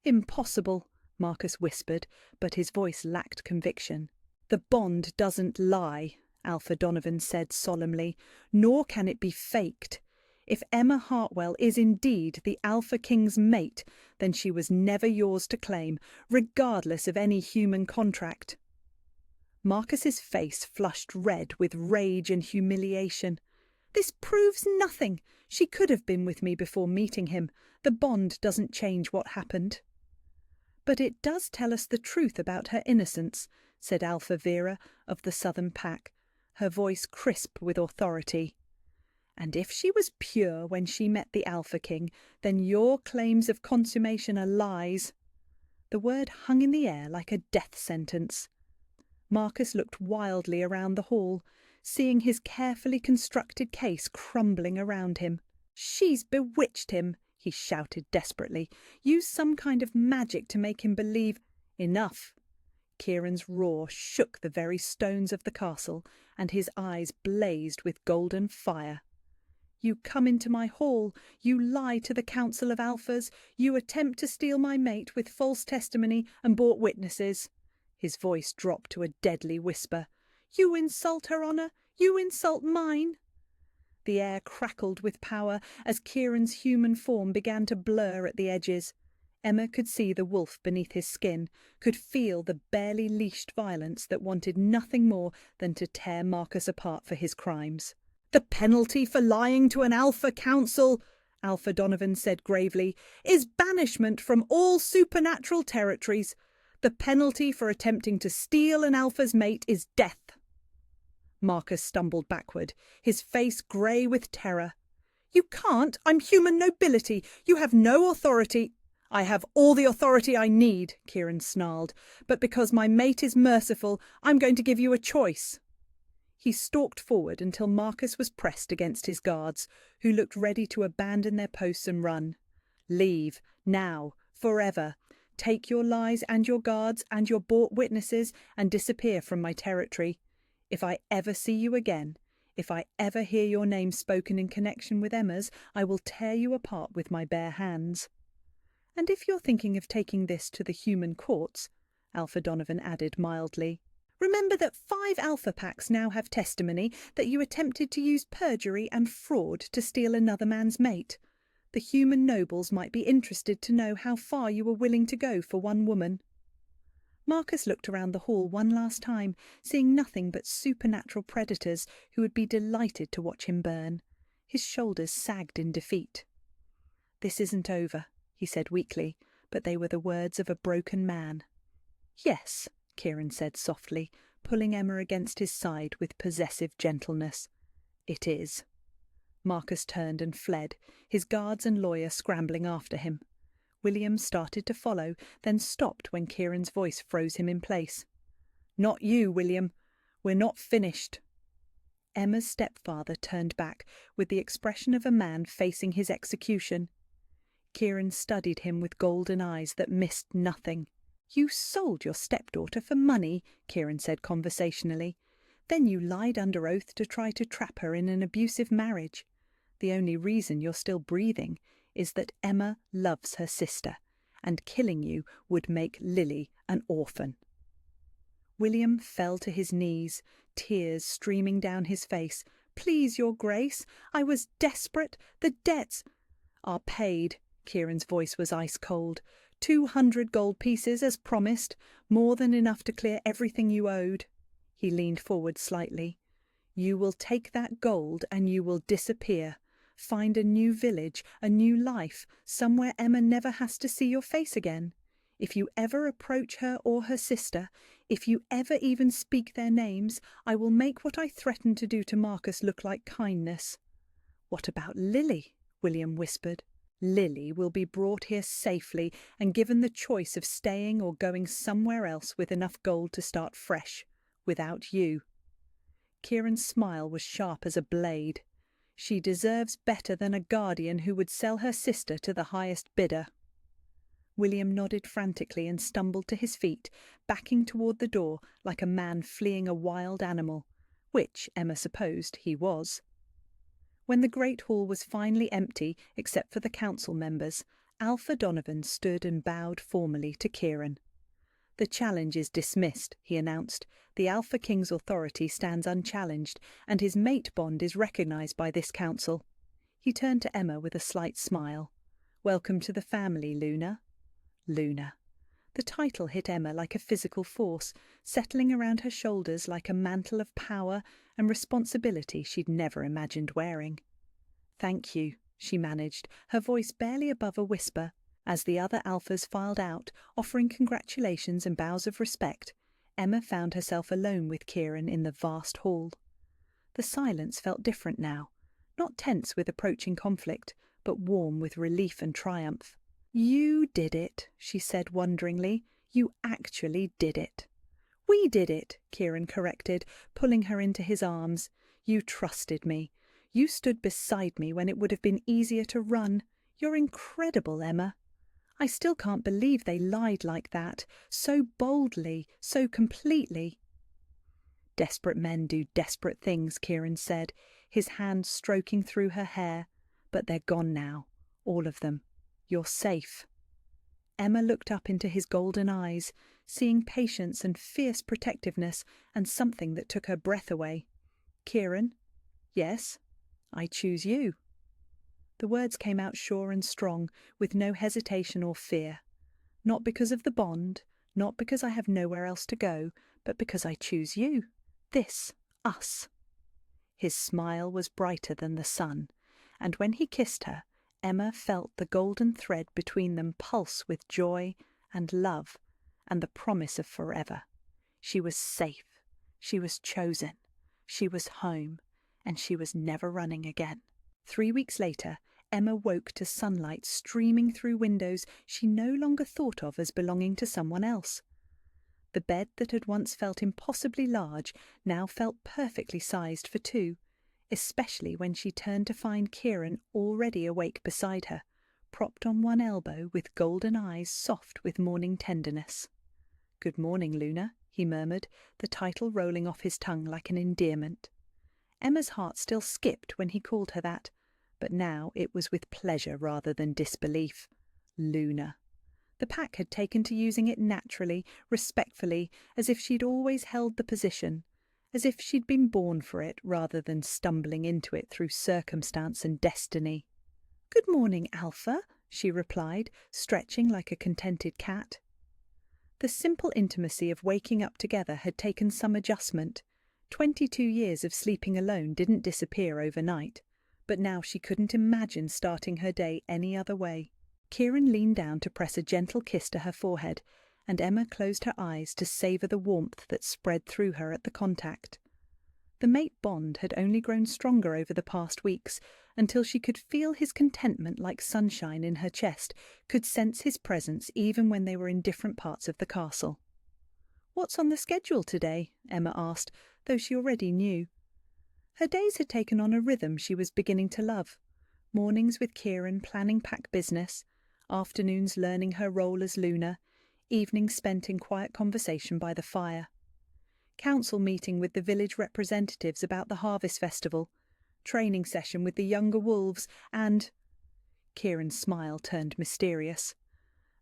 Impossible, Marcus whispered, but his voice lacked conviction. The bond doesn't lie, Alpha Donovan said solemnly, nor can it be faked. If Emma Hartwell is indeed the Alpha King's mate, then she was never yours to claim, regardless of any human contract. Marcus's face flushed red with rage and humiliation. This proves nothing. She could have been with me before meeting him. The bond doesn't change what happened. But it does tell us the truth about her innocence, said Alpha Vera of the Southern Pack, her voice crisp with authority. And if she was pure when she met the Alpha King, then your claims of consummation are lies. The word hung in the air like a death sentence. Marcus looked wildly around the hall, seeing his carefully constructed case crumbling around him. She's bewitched him, he shouted desperately. Use some kind of magic to make him believe. Enough. Kieran's roar shook the very stones of the castle, and his eyes blazed with golden fire. You come into my hall, you lie to the Council of Alphas, you attempt to steal my mate with false testimony and brought witnesses. His voice dropped to a deadly whisper. You insult her honour, you insult mine. The air crackled with power as Kieran's human form began to blur at the edges. Emma could see the wolf beneath his skin, could feel the barely leashed violence that wanted nothing more than to tear Marcus apart for his crimes. The penalty for lying to an Alpha Council, Alpha Donovan said gravely, is banishment from all supernatural territories. The penalty for attempting to steal an Alpha's mate is death. Marcus stumbled backward, his face grey with terror. You can't. I'm human nobility. You have no authority. I have all the authority I need, Kieran snarled, but because my mate is merciful, I'm going to give you a choice. He stalked forward until Marcus was pressed against his guards, who looked ready to abandon their posts and run. Leave, now, forever. Take your lies and your guards and your bought witnesses and disappear from my territory. If I ever see you again, if I ever hear your name spoken in connection with Emma's, I will tear you apart with my bare hands. And if you're thinking of taking this to the human courts, Alpha Donovan added mildly, remember that 5 Alpha Packs now have testimony that you attempted to use perjury and fraud to steal another man's mate. The human nobles might be interested to know how far you were willing to go for one woman. Marcus looked around the hall one last time, seeing nothing but supernatural predators who would be delighted to watch him burn. His shoulders sagged in defeat. This isn't over, he said weakly, but they were the words of a broken man. Yes, Kieran said softly, pulling Emma against his side with possessive gentleness. It is. Marcus turned and fled, his guards and lawyer scrambling after him. William started to follow, then stopped when Kieran's voice froze him in place. Not you, William. We're not finished. Emma's stepfather turned back with the expression of a man facing his execution. Kieran studied him with golden eyes that missed nothing. You sold your stepdaughter for money, Kieran said conversationally. Then you lied under oath to try to trap her in an abusive marriage. The only reason you're still breathing is that Emma loves her sister, and killing you would make Lily an orphan. William fell to his knees, tears streaming down his face. Please, your grace, I was desperate. The debts are paid. Kieran's voice was ice cold. 200 gold pieces, as promised, more than enough to clear everything you owed. He leaned forward slightly. You will take that gold and you will disappear. Find a new village, a new life, somewhere Emma never has to see your face again. If you ever approach her or her sister, if you ever even speak their names, I will make what I threatened to do to Marcus look like kindness. What about Lily? William whispered. Lily will be brought here safely and given the choice of staying or going somewhere else with enough gold to start fresh, without you. Kieran's smile was sharp as a blade. She deserves better than a guardian who would sell her sister to the highest bidder. William nodded frantically and stumbled to his feet, backing toward the door like a man fleeing a wild animal, which Emma supposed he was. When the great hall was finally empty, except for the council members, Alpha Donovan stood and bowed formally to Kieran. The challenge is dismissed, he announced. The Alpha King's authority stands unchallenged, and his mate bond is recognised by this council. He turned to Emma with a slight smile. Welcome to the family, Luna. Luna. The title hit Emma like a physical force, settling around her shoulders like a mantle of power and responsibility she'd never imagined wearing. Thank you, she managed, her voice barely above a whisper. As the other alphas filed out, offering congratulations and bows of respect, Emma found herself alone with Kieran in the vast hall. The silence felt different now, not tense with approaching conflict, but warm with relief and triumph. You did it, she said wonderingly. You actually did it. We did it, Kieran corrected, pulling her into his arms. You trusted me. You stood beside me when it would have been easier to run. You're incredible, Emma. I still can't believe they lied like that, so boldly, so completely. Desperate men do desperate things, Kieran said, his hand stroking through her hair. But they're gone now, all of them. You're safe. Emma looked up into his golden eyes, seeing patience and fierce protectiveness and something that took her breath away. Kieran? Yes, I choose you. The words came out sure and strong, with no hesitation or fear. Not because of the bond, not because I have nowhere else to go, but because I choose you. This, us. His smile was brighter than the sun, and when he kissed her, Emma felt the golden thread between them pulse with joy and love and the promise of forever. She was safe, she was chosen, she was home, and she was never running again. 3 weeks later, Emma woke to sunlight streaming through windows she no longer thought of as belonging to someone else. The bed that had once felt impossibly large now felt perfectly sized for 2, especially when she turned to find Kieran already awake beside her, propped on one elbow with golden eyes soft with morning tenderness. Good morning, Luna, he murmured, the title rolling off his tongue like an endearment. Emma's heart still skipped when he called her that, but now it was with pleasure rather than disbelief. Luna. The pack had taken to using it naturally, respectfully, as if she'd always held the position, as if she'd been born for it rather than stumbling into it through circumstance and destiny. "Good morning, Alpha," she replied, stretching like a contented cat. The simple intimacy of waking up together had taken some adjustment. 22 years of sleeping alone didn't disappear overnight, but now she couldn't imagine starting her day any other way. Kieran leaned down to press a gentle kiss to her forehead, and Emma closed her eyes to savour the warmth that spread through her at the contact. The mate bond had only grown stronger over the past weeks, until she could feel his contentment like sunshine in her chest, could sense his presence even when they were in different parts of the castle. "What's on the schedule today?" Emma asked, though she already knew. Her days had taken on a rhythm she was beginning to love. Mornings with Kieran planning pack business, afternoons learning her role as Luna, evenings spent in quiet conversation by the fire. Council meeting with the village representatives about the harvest festival, training session with the younger wolves, and... Kieran's smile turned mysterious.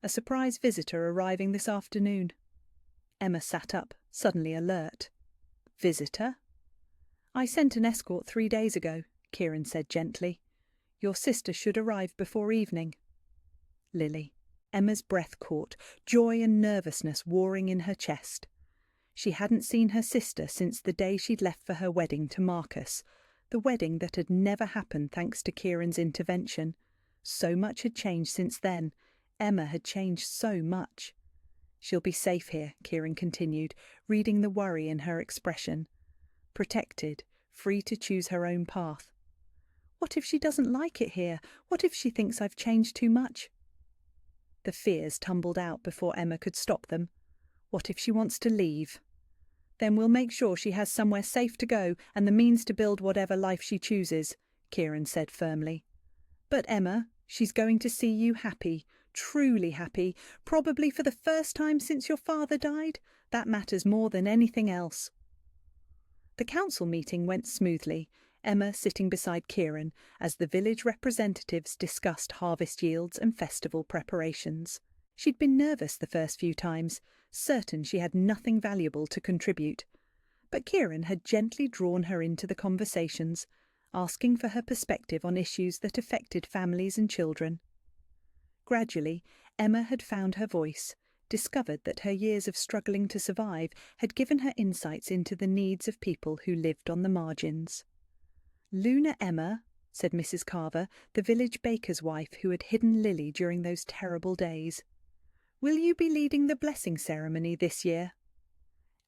A surprise visitor arriving this afternoon. Emma sat up, suddenly alert. "Visitor?" "I sent an escort 3 days ago," Kieran said gently. "Your sister should arrive before evening." Lily. Emma's breath caught, joy and nervousness warring in her chest. She hadn't seen her sister since the day she'd left for her wedding to Marcus, the wedding that had never happened thanks to Kieran's intervention. So much had changed since then. Emma had changed so much. "She'll be safe here," Kieran continued, reading the worry in her expression. "Protected, free to choose her own path." "What if she doesn't like it here? What if she thinks I've changed too much?" The fears tumbled out before Emma could stop them. "What if she wants to leave?" "Then we'll make sure she has somewhere safe to go and the means to build whatever life she chooses," Kieran said firmly. "But Emma, she's going to see you happy, truly happy, probably for the first time since your father died. That matters more than anything else." The council meeting went smoothly, Emma sitting beside Kieran as the village representatives discussed harvest yields and festival preparations. She'd been nervous the first few times, certain she had nothing valuable to contribute. But Kieran had gently drawn her into the conversations, asking for her perspective on issues that affected families and children. Gradually, Emma had found her voice, discovered that her years of struggling to survive had given her insights into the needs of people who lived on the margins. "Luna Emma," said Mrs. Carver, the village baker's wife who had hidden Lily during those terrible days. "Will you be leading the blessing ceremony this year?"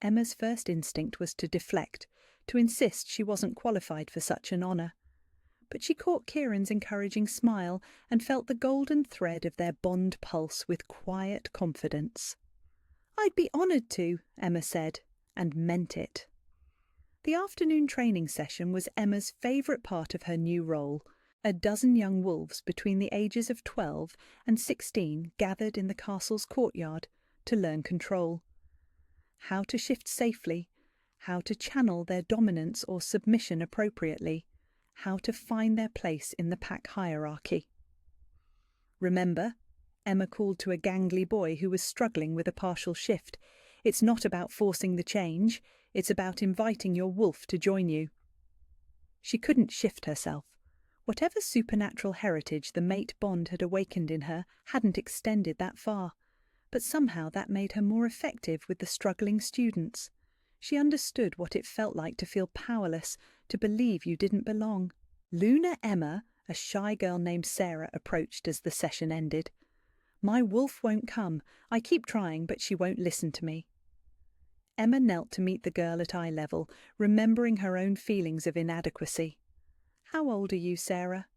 Emma's first instinct was to deflect, to insist she wasn't qualified for such an honour. But she caught Kieran's encouraging smile and felt the golden thread of their bond pulse with quiet confidence. "I'd be honoured to," Emma said, and meant it. The afternoon training session was Emma's favourite part of her new role. A dozen young wolves between the ages of 12 and 16 gathered in the castle's courtyard to learn control. How to shift safely, how to channel their dominance or submission appropriately, how to find their place in the pack hierarchy. "Remember," Emma called to a gangly boy who was struggling with a partial shift, "it's not about forcing the change, it's about inviting your wolf to join you." She couldn't shift herself. Whatever supernatural heritage the mate bond had awakened in her hadn't extended that far, but somehow that made her more effective with the struggling students. She understood what it felt like to feel powerless, to believe you didn't belong. Luna Emma, a shy girl named Sarah, approached as the session ended. "My wolf won't come. I keep trying, but she won't listen to me." Emma knelt to meet the girl at eye level, remembering her own feelings of inadequacy. "How old are you, Sarah?"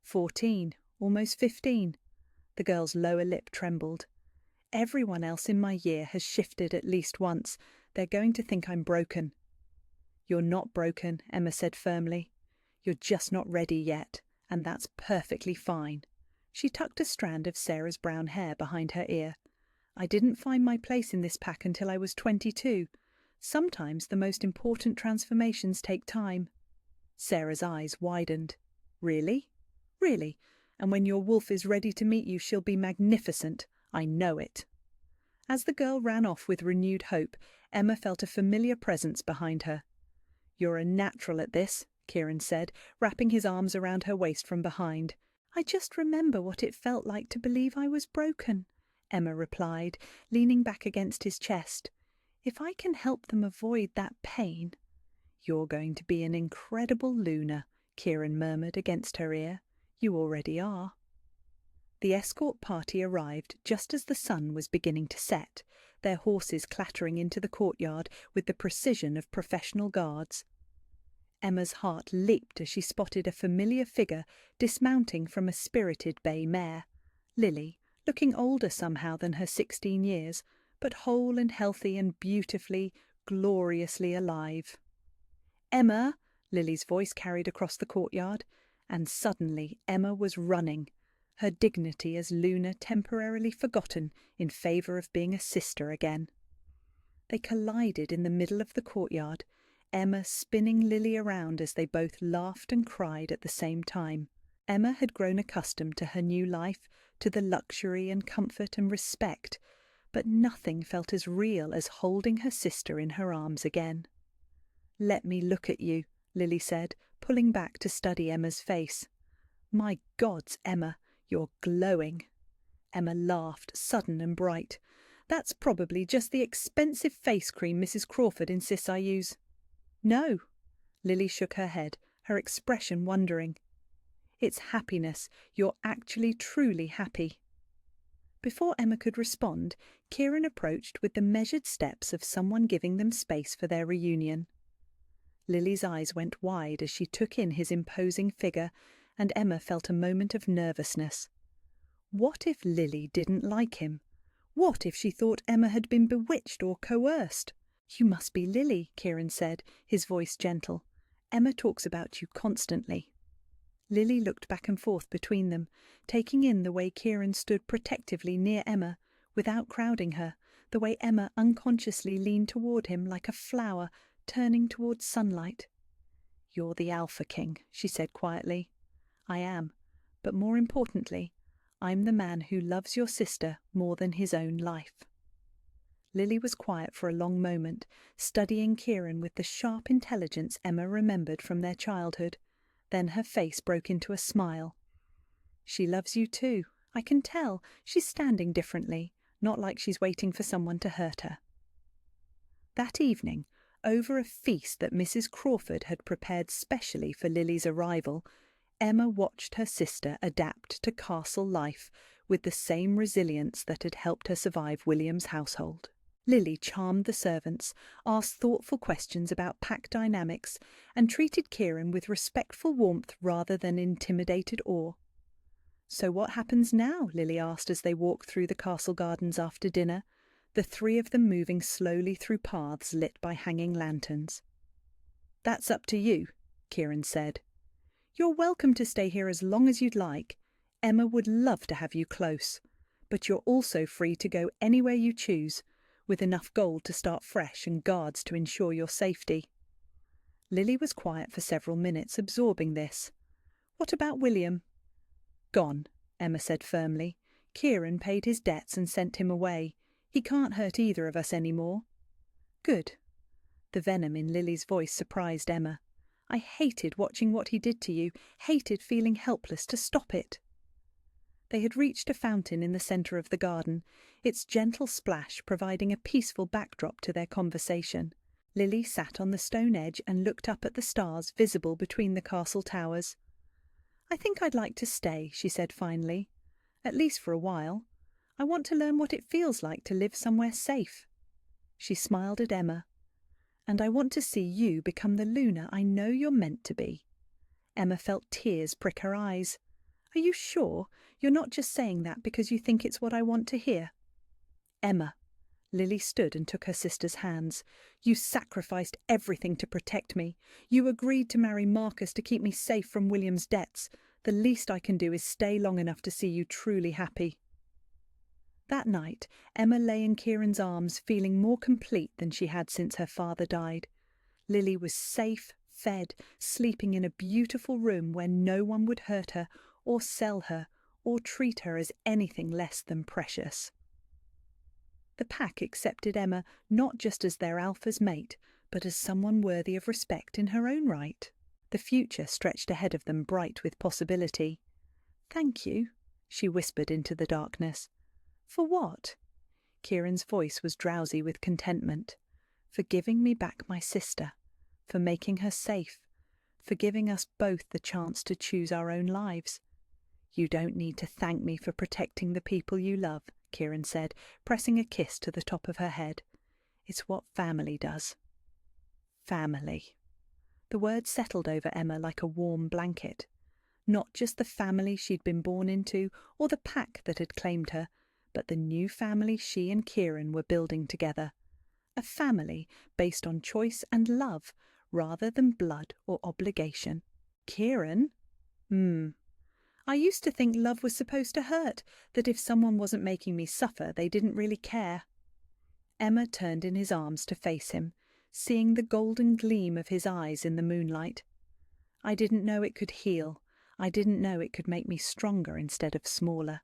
14, almost 15. The girl's lower lip trembled. "Everyone else in my year has shifted at least once. They're going to think I'm broken." "You're not broken," Emma said firmly. "You're just not ready yet, and that's perfectly fine." She tucked a strand of Sarah's brown hair behind her ear. "I didn't find my place in this pack until I was 22. Sometimes the most important transformations take time." Sarah's eyes widened. "Really?" "Really. And when your wolf is ready to meet you, she'll be magnificent. I know it." As the girl ran off with renewed hope, Emma felt a familiar presence behind her. "You're a natural at this," Kieran said, wrapping his arms around her waist from behind. "I just remember what it felt like to believe I was broken," Emma replied, leaning back against his chest. "If I can help them avoid that pain—" "You're going to be an incredible Luna," Kieran murmured against her ear. "You already are." The escort party arrived just as the sun was beginning to set, their horses clattering into the courtyard with the precision of professional guards. Emma's heart leaped as she spotted a familiar figure dismounting from a spirited bay mare, Lily, looking older somehow than her 16 years, but whole and healthy and beautifully, gloriously alive. "Emma!" Lily's voice carried across the courtyard, and suddenly Emma was running, her dignity as Luna temporarily forgotten in favour of being a sister again. They collided in the middle of the courtyard, Emma spinning Lily around as they both laughed and cried at the same time. Emma had grown accustomed to her new life, to the luxury and comfort and respect, but nothing felt as real as holding her sister in her arms again. "Let me look at you," Lily said, pulling back to study Emma's face. "My gods, Emma, you're glowing." Emma laughed, sudden and bright. "That's probably just the expensive face cream Mrs. Crawford insists I use." "No." Lily shook her head, her expression wondering. "It's happiness. You're actually truly happy." Before Emma could respond, Kieran approached with the measured steps of someone giving them space for their reunion. Lily's eyes went wide as she took in his imposing figure, and Emma felt a moment of nervousness. What if Lily didn't like him? What if she thought Emma had been bewitched or coerced? "You must be Lily," Kieran said, his voice gentle. "Emma talks about you constantly." Lily looked back and forth between them, taking in the way Kieran stood protectively near Emma, without crowding her, the way Emma unconsciously leaned toward him like a flower turning towards sunlight. "You're the Alpha King," she said quietly. "I am, but more importantly, I'm the man who loves your sister more than his own life." Lily was quiet for a long moment, studying Kieran with the sharp intelligence Emma remembered from their childhood. Then her face broke into a smile. "She loves you too. I can tell. She's standing differently, not like she's waiting for someone to hurt her." That evening, over a feast that Mrs. Crawford had prepared specially for Lily's arrival, Emma watched her sister adapt to castle life with the same resilience that had helped her survive William's household. Lily charmed the servants, asked thoughtful questions about pack dynamics, and treated Kieran with respectful warmth rather than intimidated awe. "So what happens now?" Lily asked as they walked through the castle gardens after dinner, the three of them moving slowly through paths lit by hanging lanterns. "That's up to you," Kieran said. "You're welcome to stay here as long as you'd like. Emma would love to have you close. But you're also free to go anywhere you choose, with enough gold to start fresh and guards to ensure your safety." Lily was quiet for several minutes, absorbing this. "What about William?" "Gone," Emma said firmly. "Kieran paid his debts and sent him away. He can't hurt either of us any more." "Good." The venom in Lily's voice surprised Emma. "I hated watching what he did to you, hated feeling helpless to stop it." They had reached a fountain in the centre of the garden, its gentle splash providing a peaceful backdrop to their conversation. Lily sat on the stone edge and looked up at the stars visible between the castle towers. "I think I'd like to stay," she said finally. "At least for a while. I want to learn what it feels like to live somewhere safe." She smiled at Emma. "And I want to see you become the Luna I know you're meant to be." Emma felt tears prick her eyes. "Are you sure? You're not just saying that because you think it's what I want to hear?" "Emma." Lily stood and took her sister's hands. "You sacrificed everything to protect me. You agreed to marry Marcus to keep me safe from William's debts. The least I can do is stay long enough to see you truly happy." That night, Emma lay in Kieran's arms feeling more complete than she had since her father died. Lily was safe, fed, sleeping in a beautiful room where no one would hurt her or sell her or treat her as anything less than precious. The pack accepted Emma not just as their alpha's mate, but as someone worthy of respect in her own right. The future stretched ahead of them, bright with possibility. "Thank you," she whispered into the darkness. "For what?" Kieran's voice was drowsy with contentment. "For giving me back my sister, for making her safe, for giving us both the chance to choose our own lives." "You don't need to thank me for protecting the people you love," Kieran said, pressing a kiss to the top of her head. "It's what family does." Family. The word settled over Emma like a warm blanket. Not just the family she'd been born into, or the pack that had claimed her, but the new family she and Kieran were building together. A family based on choice and love, rather than blood or obligation. Kieran? I used to think love was supposed to hurt, that if someone wasn't making me suffer, they didn't really care. Emma turned in his arms to face him, seeing the golden gleam of his eyes in the moonlight. "I didn't know it could heal. I didn't know it could make me stronger instead of smaller."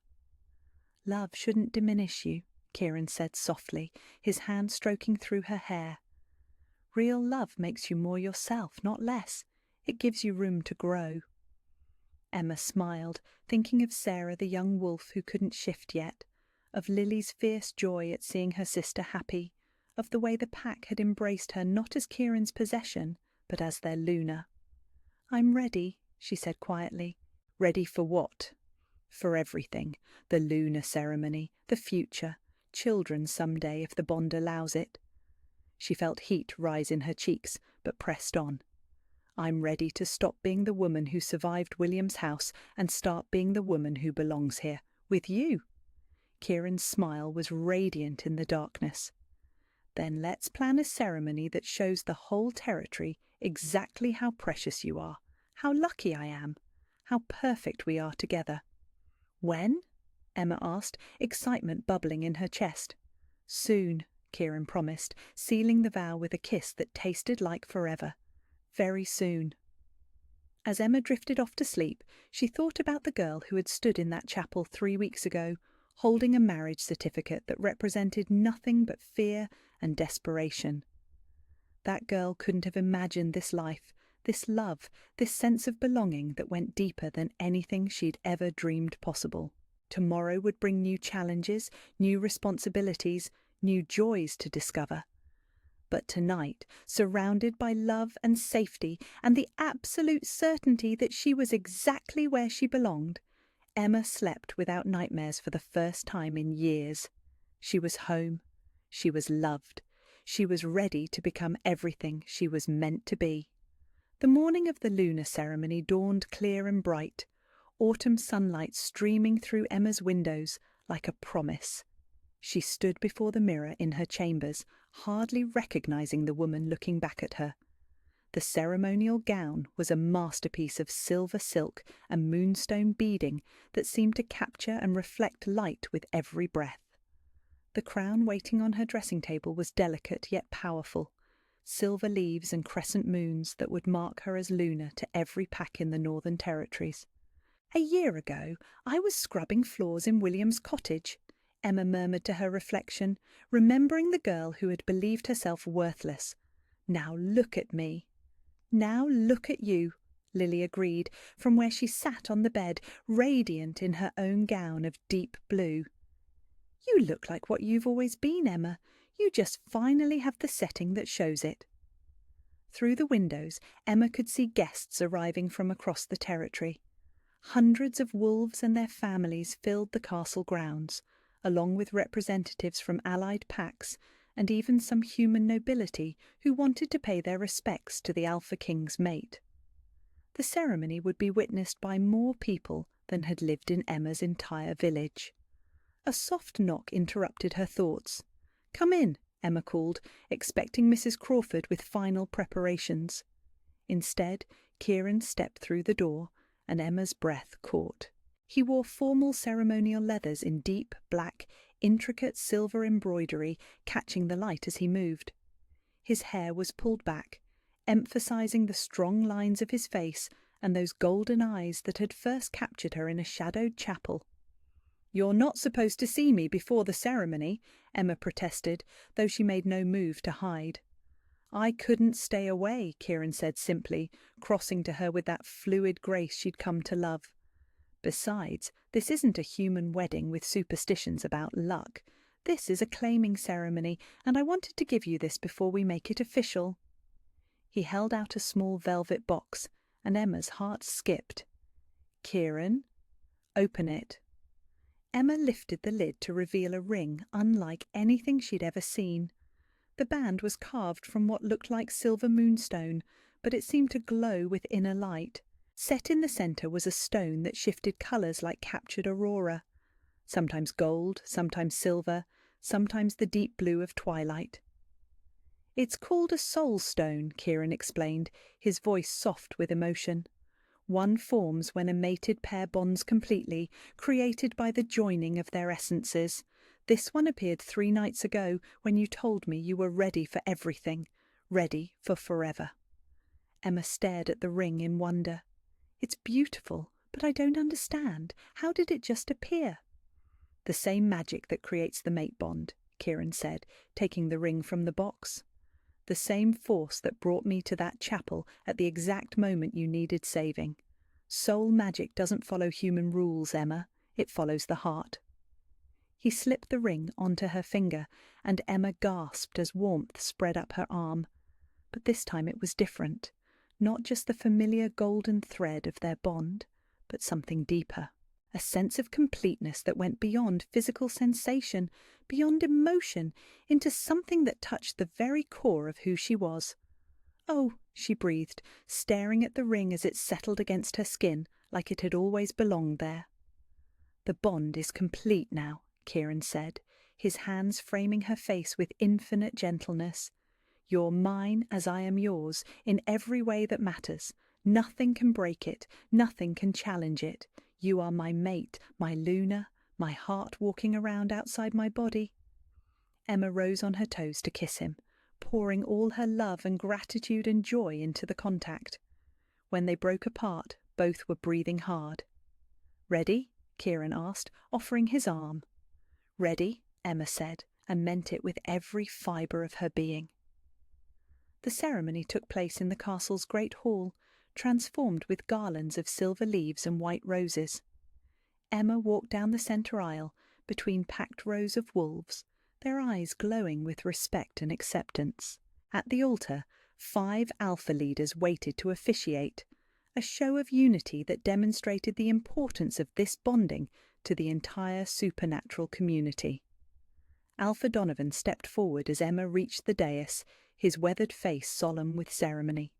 "Love shouldn't diminish you," Kieran said softly, his hand stroking through her hair. "Real love makes you more yourself, not less. It gives you room to grow." Emma smiled, thinking of Sarah the young wolf who couldn't shift yet, of Lily's fierce joy at seeing her sister happy, of the way the pack had embraced her not as Kieran's possession, but as their Luna. "I'm ready," she said quietly. "Ready for what?" "For everything. The Luna ceremony, the future, children someday if the bond allows it." She felt heat rise in her cheeks, but pressed on. "I'm ready to stop being the woman who survived William's house and start being the woman who belongs here, with you." Kieran's smile was radiant in the darkness. "Then let's plan a ceremony that shows the whole territory exactly how precious you are, how lucky I am, how perfect we are together." "When?" Emma asked, excitement bubbling in her chest. "Soon," Kieran promised, sealing the vow with a kiss that tasted like forever. "Very soon." As Emma drifted off to sleep, she thought about the girl who had stood in that chapel 3 weeks ago, holding a marriage certificate that represented nothing but fear and desperation. That girl couldn't have imagined this life, this love, this sense of belonging that went deeper than anything she'd ever dreamed possible. Tomorrow would bring new challenges, new responsibilities, new joys to discover. But tonight, surrounded by love and safety and the absolute certainty that she was exactly where she belonged, Emma slept without nightmares for the first time in years. She was home. She was loved. She was ready to become everything she was meant to be. The morning of the lunar ceremony dawned clear and bright, autumn sunlight streaming through Emma's windows like a promise. She stood before the mirror in her chambers, hardly recognizing the woman looking back at her. The ceremonial gown was a masterpiece of silver silk and moonstone beading that seemed to capture and reflect light with every breath. The crown waiting on her dressing table was delicate yet powerful, silver leaves and crescent moons that would mark her as Luna to every pack in the Northern Territories. "A year ago, I was scrubbing floors in William's cottage," Emma murmured to her reflection, remembering the girl who had believed herself worthless. "Now look at me." "Now look at you," Lily agreed, from where she sat on the bed, radiant in her own gown of deep blue. "You look like what you've always been, Emma. You just finally have the setting that shows it." Through the windows, Emma could see guests arriving from across the territory. Hundreds of wolves and their families filled the castle grounds, along with representatives from allied packs and even some human nobility who wanted to pay their respects to the Alpha King's mate. The ceremony would be witnessed by more people than had lived in Emma's entire village. A soft knock interrupted her thoughts. "Come in," Emma called, expecting Mrs. Crawford with final preparations. Instead, Kieran stepped through the door, and Emma's breath caught. He wore formal ceremonial leathers in deep, black, intricate silver embroidery, catching the light as he moved. His hair was pulled back, emphasizing the strong lines of his face and those golden eyes that had first captured her in a shadowed chapel. "You're not supposed to see me before the ceremony," Emma protested, though she made no move to hide. "I couldn't stay away," Kieran said simply, crossing to her with that fluid grace she'd come to love. "Besides, this isn't a human wedding with superstitions about luck. This is a claiming ceremony, and I wanted to give you this before we make it official." He held out a small velvet box, and Emma's heart skipped. "Kieran, open it." Emma lifted the lid to reveal a ring unlike anything she'd ever seen. The band was carved from what looked like silver moonstone, but it seemed to glow with inner light. Set in the centre was a stone that shifted colours like captured aurora. Sometimes gold, sometimes silver, sometimes the deep blue of twilight. "It's called a soul stone," Kieran explained, his voice soft with emotion. "One forms when a mated pair bonds completely, created by the joining of their essences. This one appeared 3 nights ago when you told me you were ready for everything, ready for forever." Emma stared at the ring in wonder. "It's beautiful, but I don't understand. How did it just appear?" "The same magic that creates the mate bond," Kieran said, taking the ring from the box. "The same force that brought me to that chapel at the exact moment you needed saving. Soul magic doesn't follow human rules, Emma. It follows the heart." He slipped the ring onto her finger, and Emma gasped as warmth spread up her arm. But this time it was different. Not just the familiar golden thread of their bond, but something deeper. A sense of completeness that went beyond physical sensation, beyond emotion, into something that touched the very core of who she was. "Oh," she breathed, staring at the ring as it settled against her skin, like it had always belonged there. "The bond is complete now," Kieran said, his hands framing her face with infinite gentleness. "You're mine as I am yours, in every way that matters. Nothing can break it, nothing can challenge it. You are my mate, my Luna, my heart walking around outside my body." Emma rose on her toes to kiss him, pouring all her love and gratitude and joy into the contact. When they broke apart, both were breathing hard. "Ready?" Kieran asked, offering his arm. "Ready," Emma said, and meant it with every fibre of her being. The ceremony took place in the castle's great hall, transformed with garlands of silver leaves and white roses. Emma walked down the centre aisle, between packed rows of wolves, their eyes glowing with respect and acceptance. At the altar, 5 alpha leaders waited to officiate, a show of unity that demonstrated the importance of this bonding to the entire supernatural community. Alpha Donovan stepped forward as Emma reached the dais, his weathered face solemn with ceremony.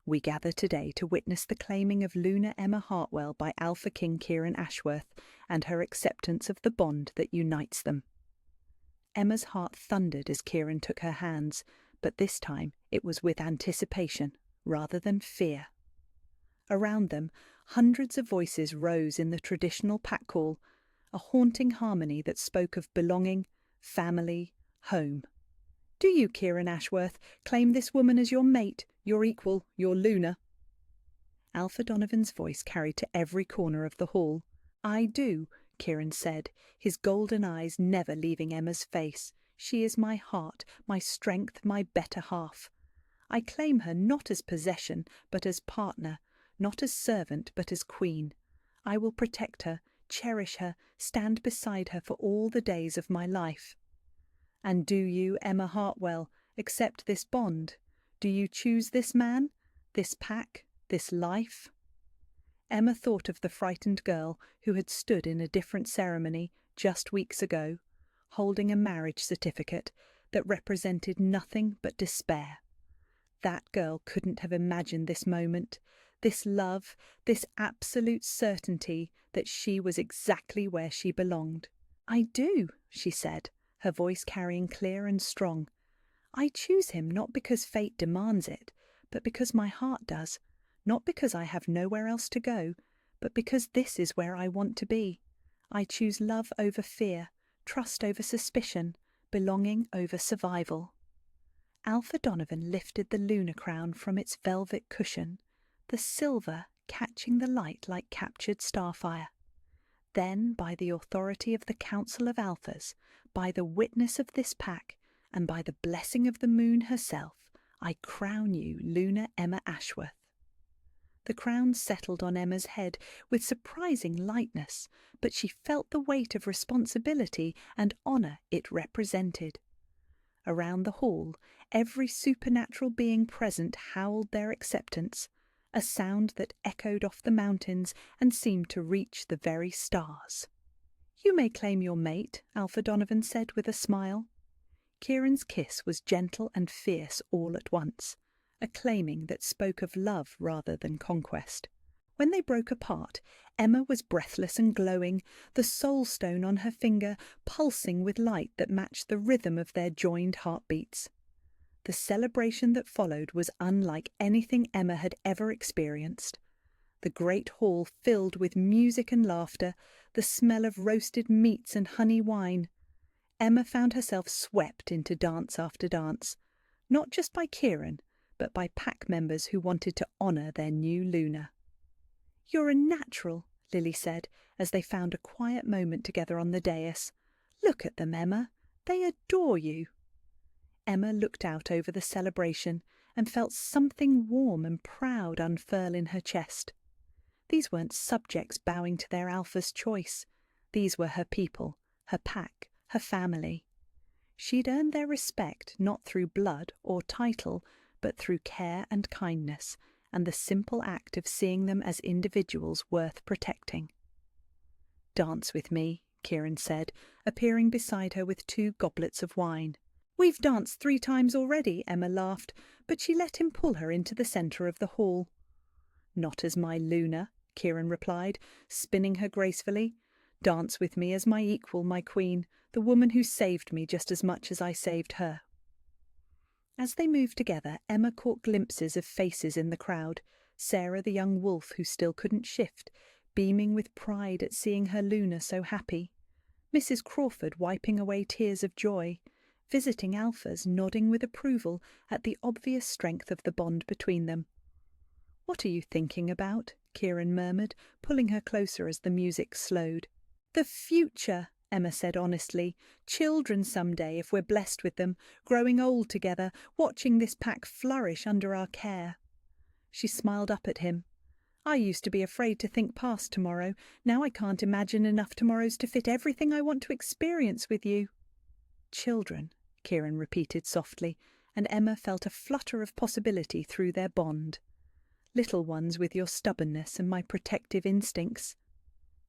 "We gather today to witness the claiming of Luna Emma Hartwell by Alpha King Kieran Ashworth and her acceptance of the bond that unites them." Emma's heart thundered as Kieran took her hands, but this time it was with anticipation rather than fear. Around them, hundreds of voices rose in the traditional pack call, a haunting harmony that spoke of belonging, family, home. "Do you, Kieran Ashworth, claim this woman as your mate, your equal, your Luna?" Alpha Donovan's voice carried to every corner of the hall. "I do," Kieran said, his golden eyes never leaving Emma's face. "She is my heart, my strength, my better half. I claim her not as possession, but as partner, not as servant, but as queen. I will protect her, cherish her, stand beside her for all the days of my life." "And do you, Emma Hartwell, accept this bond? Do you choose this man, this pack, this life?" Emma thought of the frightened girl who had stood in a different ceremony just weeks ago, holding a marriage certificate that represented nothing but despair. That girl couldn't have imagined this moment, this love, this absolute certainty that she was exactly where she belonged. "I do," she said, her voice carrying clear and strong. "I choose him not because fate demands it, but because my heart does, not because I have nowhere else to go, but because this is where I want to be. I choose love over fear, trust over suspicion, belonging over survival." Alpha Donovan lifted the Luna crown from its velvet cushion, the silver catching the light like captured starfire. Then, by the authority of the Council of Alphas, by the witness of this pack, and by the blessing of the moon herself, I crown you Luna Emma Ashworth." The crown settled on Emma's head with surprising lightness, but she felt the weight of responsibility and honour it represented. Around the hall, every supernatural being present howled their acceptance, a sound that echoed off the mountains and seemed to reach the very stars. "You may claim your mate," Alpha Donovan said with a smile. Kieran's kiss was gentle and fierce all at once, a claiming that spoke of love rather than conquest. When they broke apart, Emma was breathless and glowing, the soul stone on her finger pulsing with light that matched the rhythm of their joined heartbeats. The celebration that followed was unlike anything Emma had ever experienced. The great hall filled with music and laughter, the smell of roasted meats and honey wine. Emma found herself swept into dance after dance, not just by Kieran, but by pack members who wanted to honour their new Luna. "You're a natural," Lily said, as they found a quiet moment together on the dais. "Look at them, Emma. They adore you." Emma looked out over the celebration and felt something warm and proud unfurl in her chest. These weren't subjects bowing to their alpha's choice. These were her people, her pack, her family. She'd earned their respect not through blood or title, but through care and kindness, and the simple act of seeing them as individuals worth protecting. "Dance with me," Kieran said, appearing beside her with 2 goblets of wine. "We've danced 3 times already," Emma laughed, but she let him pull her into the centre of the hall. "Not as my Luna," Kieran replied, spinning her gracefully. "Dance with me as my equal, my queen, the woman who saved me just as much as I saved her." As they moved together, Emma caught glimpses of faces in the crowd. Sarah, the young wolf who still couldn't shift, beaming with pride at seeing her Luna so happy. Mrs. Crawford wiping away tears of joy. Visiting alphas nodding with approval at the obvious strength of the bond between them. "What are you thinking about?" Kieran murmured, pulling her closer as the music slowed. "The future," Emma said honestly. "Children someday, if we're blessed with them, growing old together, watching this pack flourish under our care." She smiled up at him. "I used to be afraid to think past tomorrow. Now I can't imagine enough tomorrows to fit everything I want to experience with you." "Children," Kieran repeated softly, and Emma felt a flutter of possibility through their bond. "Little ones with your stubbornness and my protective instincts."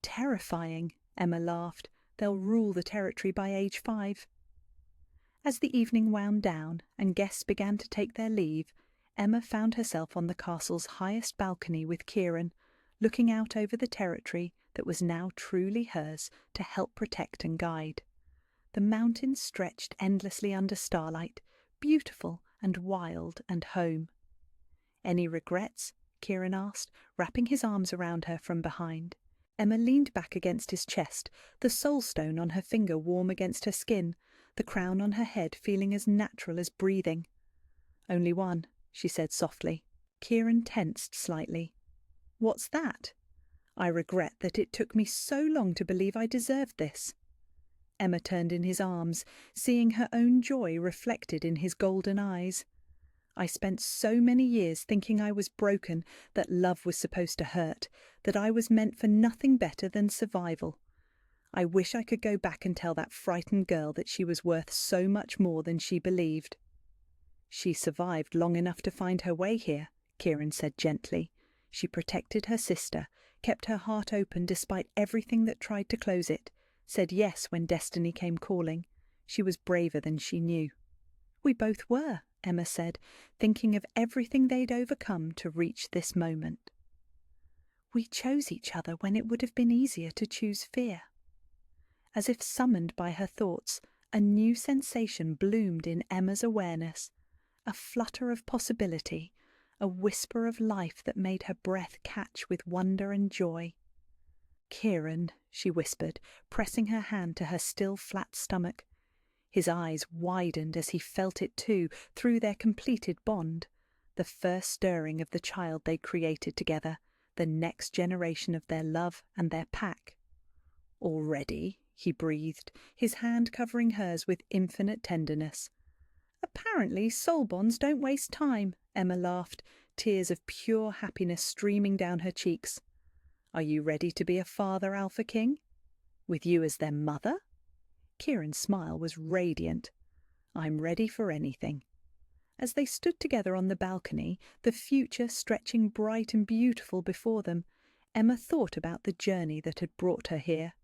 "Terrifying," Emma laughed. "They'll rule the territory by age 5. As the evening wound down and guests began to take their leave, Emma found herself on the castle's highest balcony with Kieran, looking out over the territory that was now truly hers to help protect and guide. The mountains stretched endlessly under starlight, beautiful and wild and home. "Any regrets?" Kieran asked, wrapping his arms around her from behind. Emma leaned back against his chest, the soul stone on her finger warm against her skin, the crown on her head feeling as natural as breathing. "Only one," she said softly. Kieran tensed slightly. "What's that?" "I regret that it took me so long to believe I deserved this." Emma turned in his arms, seeing her own joy reflected in his golden eyes. "I spent so many years thinking I was broken, that love was supposed to hurt, that I was meant for nothing better than survival. I wish I could go back and tell that frightened girl that she was worth so much more than she believed." "She survived long enough to find her way here," Kieran said gently. She protected her sister, kept her heart open despite everything that tried to close it, said yes when destiny came calling. She was braver than she knew. "We both were," Emma said, thinking of everything they'd overcome to reach this moment. "We chose each other when it would have been easier to choose fear." As if summoned by her thoughts, a new sensation bloomed in Emma's awareness, a flutter of possibility, a whisper of life that made her breath catch with wonder and joy. "Kieran," she whispered, pressing her hand to her still flat stomach. His eyes widened as he felt it too, through their completed bond, the first stirring of the child they created together, the next generation of their love and their pack. "Already?" he breathed, his hand covering hers with infinite tenderness. "Apparently soul bonds don't waste time," Emma laughed, tears of pure happiness streaming down her cheeks. "Are you ready to be a father, Alpha King? With you as their mother?" Kieran's smile was radiant. "I'm ready for anything." As they stood together on the balcony, the future stretching bright and beautiful before them, Emma thought about the journey that had brought her here.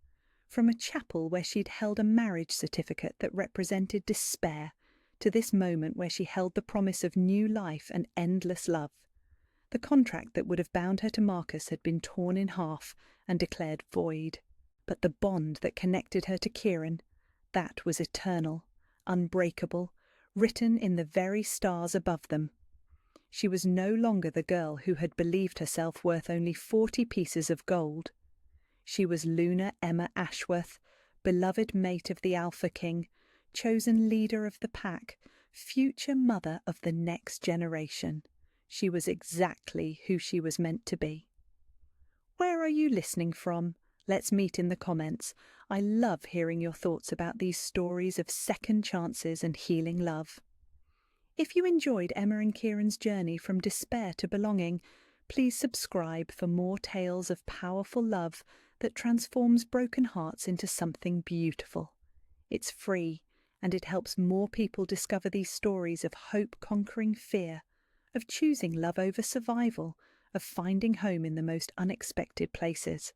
From a chapel where she'd held a marriage certificate that represented despair, to this moment where she held the promise of new life and endless love. The contract that would have bound her to Marcus had been torn in half and declared void. But the bond that connected her to Kieran, that was eternal, unbreakable, written in the very stars above them. She was no longer the girl who had believed herself worth only 40 pieces of gold. She was Luna Emma Ashworth, beloved mate of the Alpha King, chosen leader of the pack, future mother of the next generation. She was exactly who she was meant to be. Where are you listening from? Let's meet in the comments. I love hearing your thoughts about these stories of second chances and healing love. If you enjoyed Emma and Kieran's journey from despair to belonging, please subscribe for more tales of powerful love that transforms broken hearts into something beautiful. It's free, and it helps more people discover these stories of hope conquering fear, of choosing love over survival, of finding home in the most unexpected places.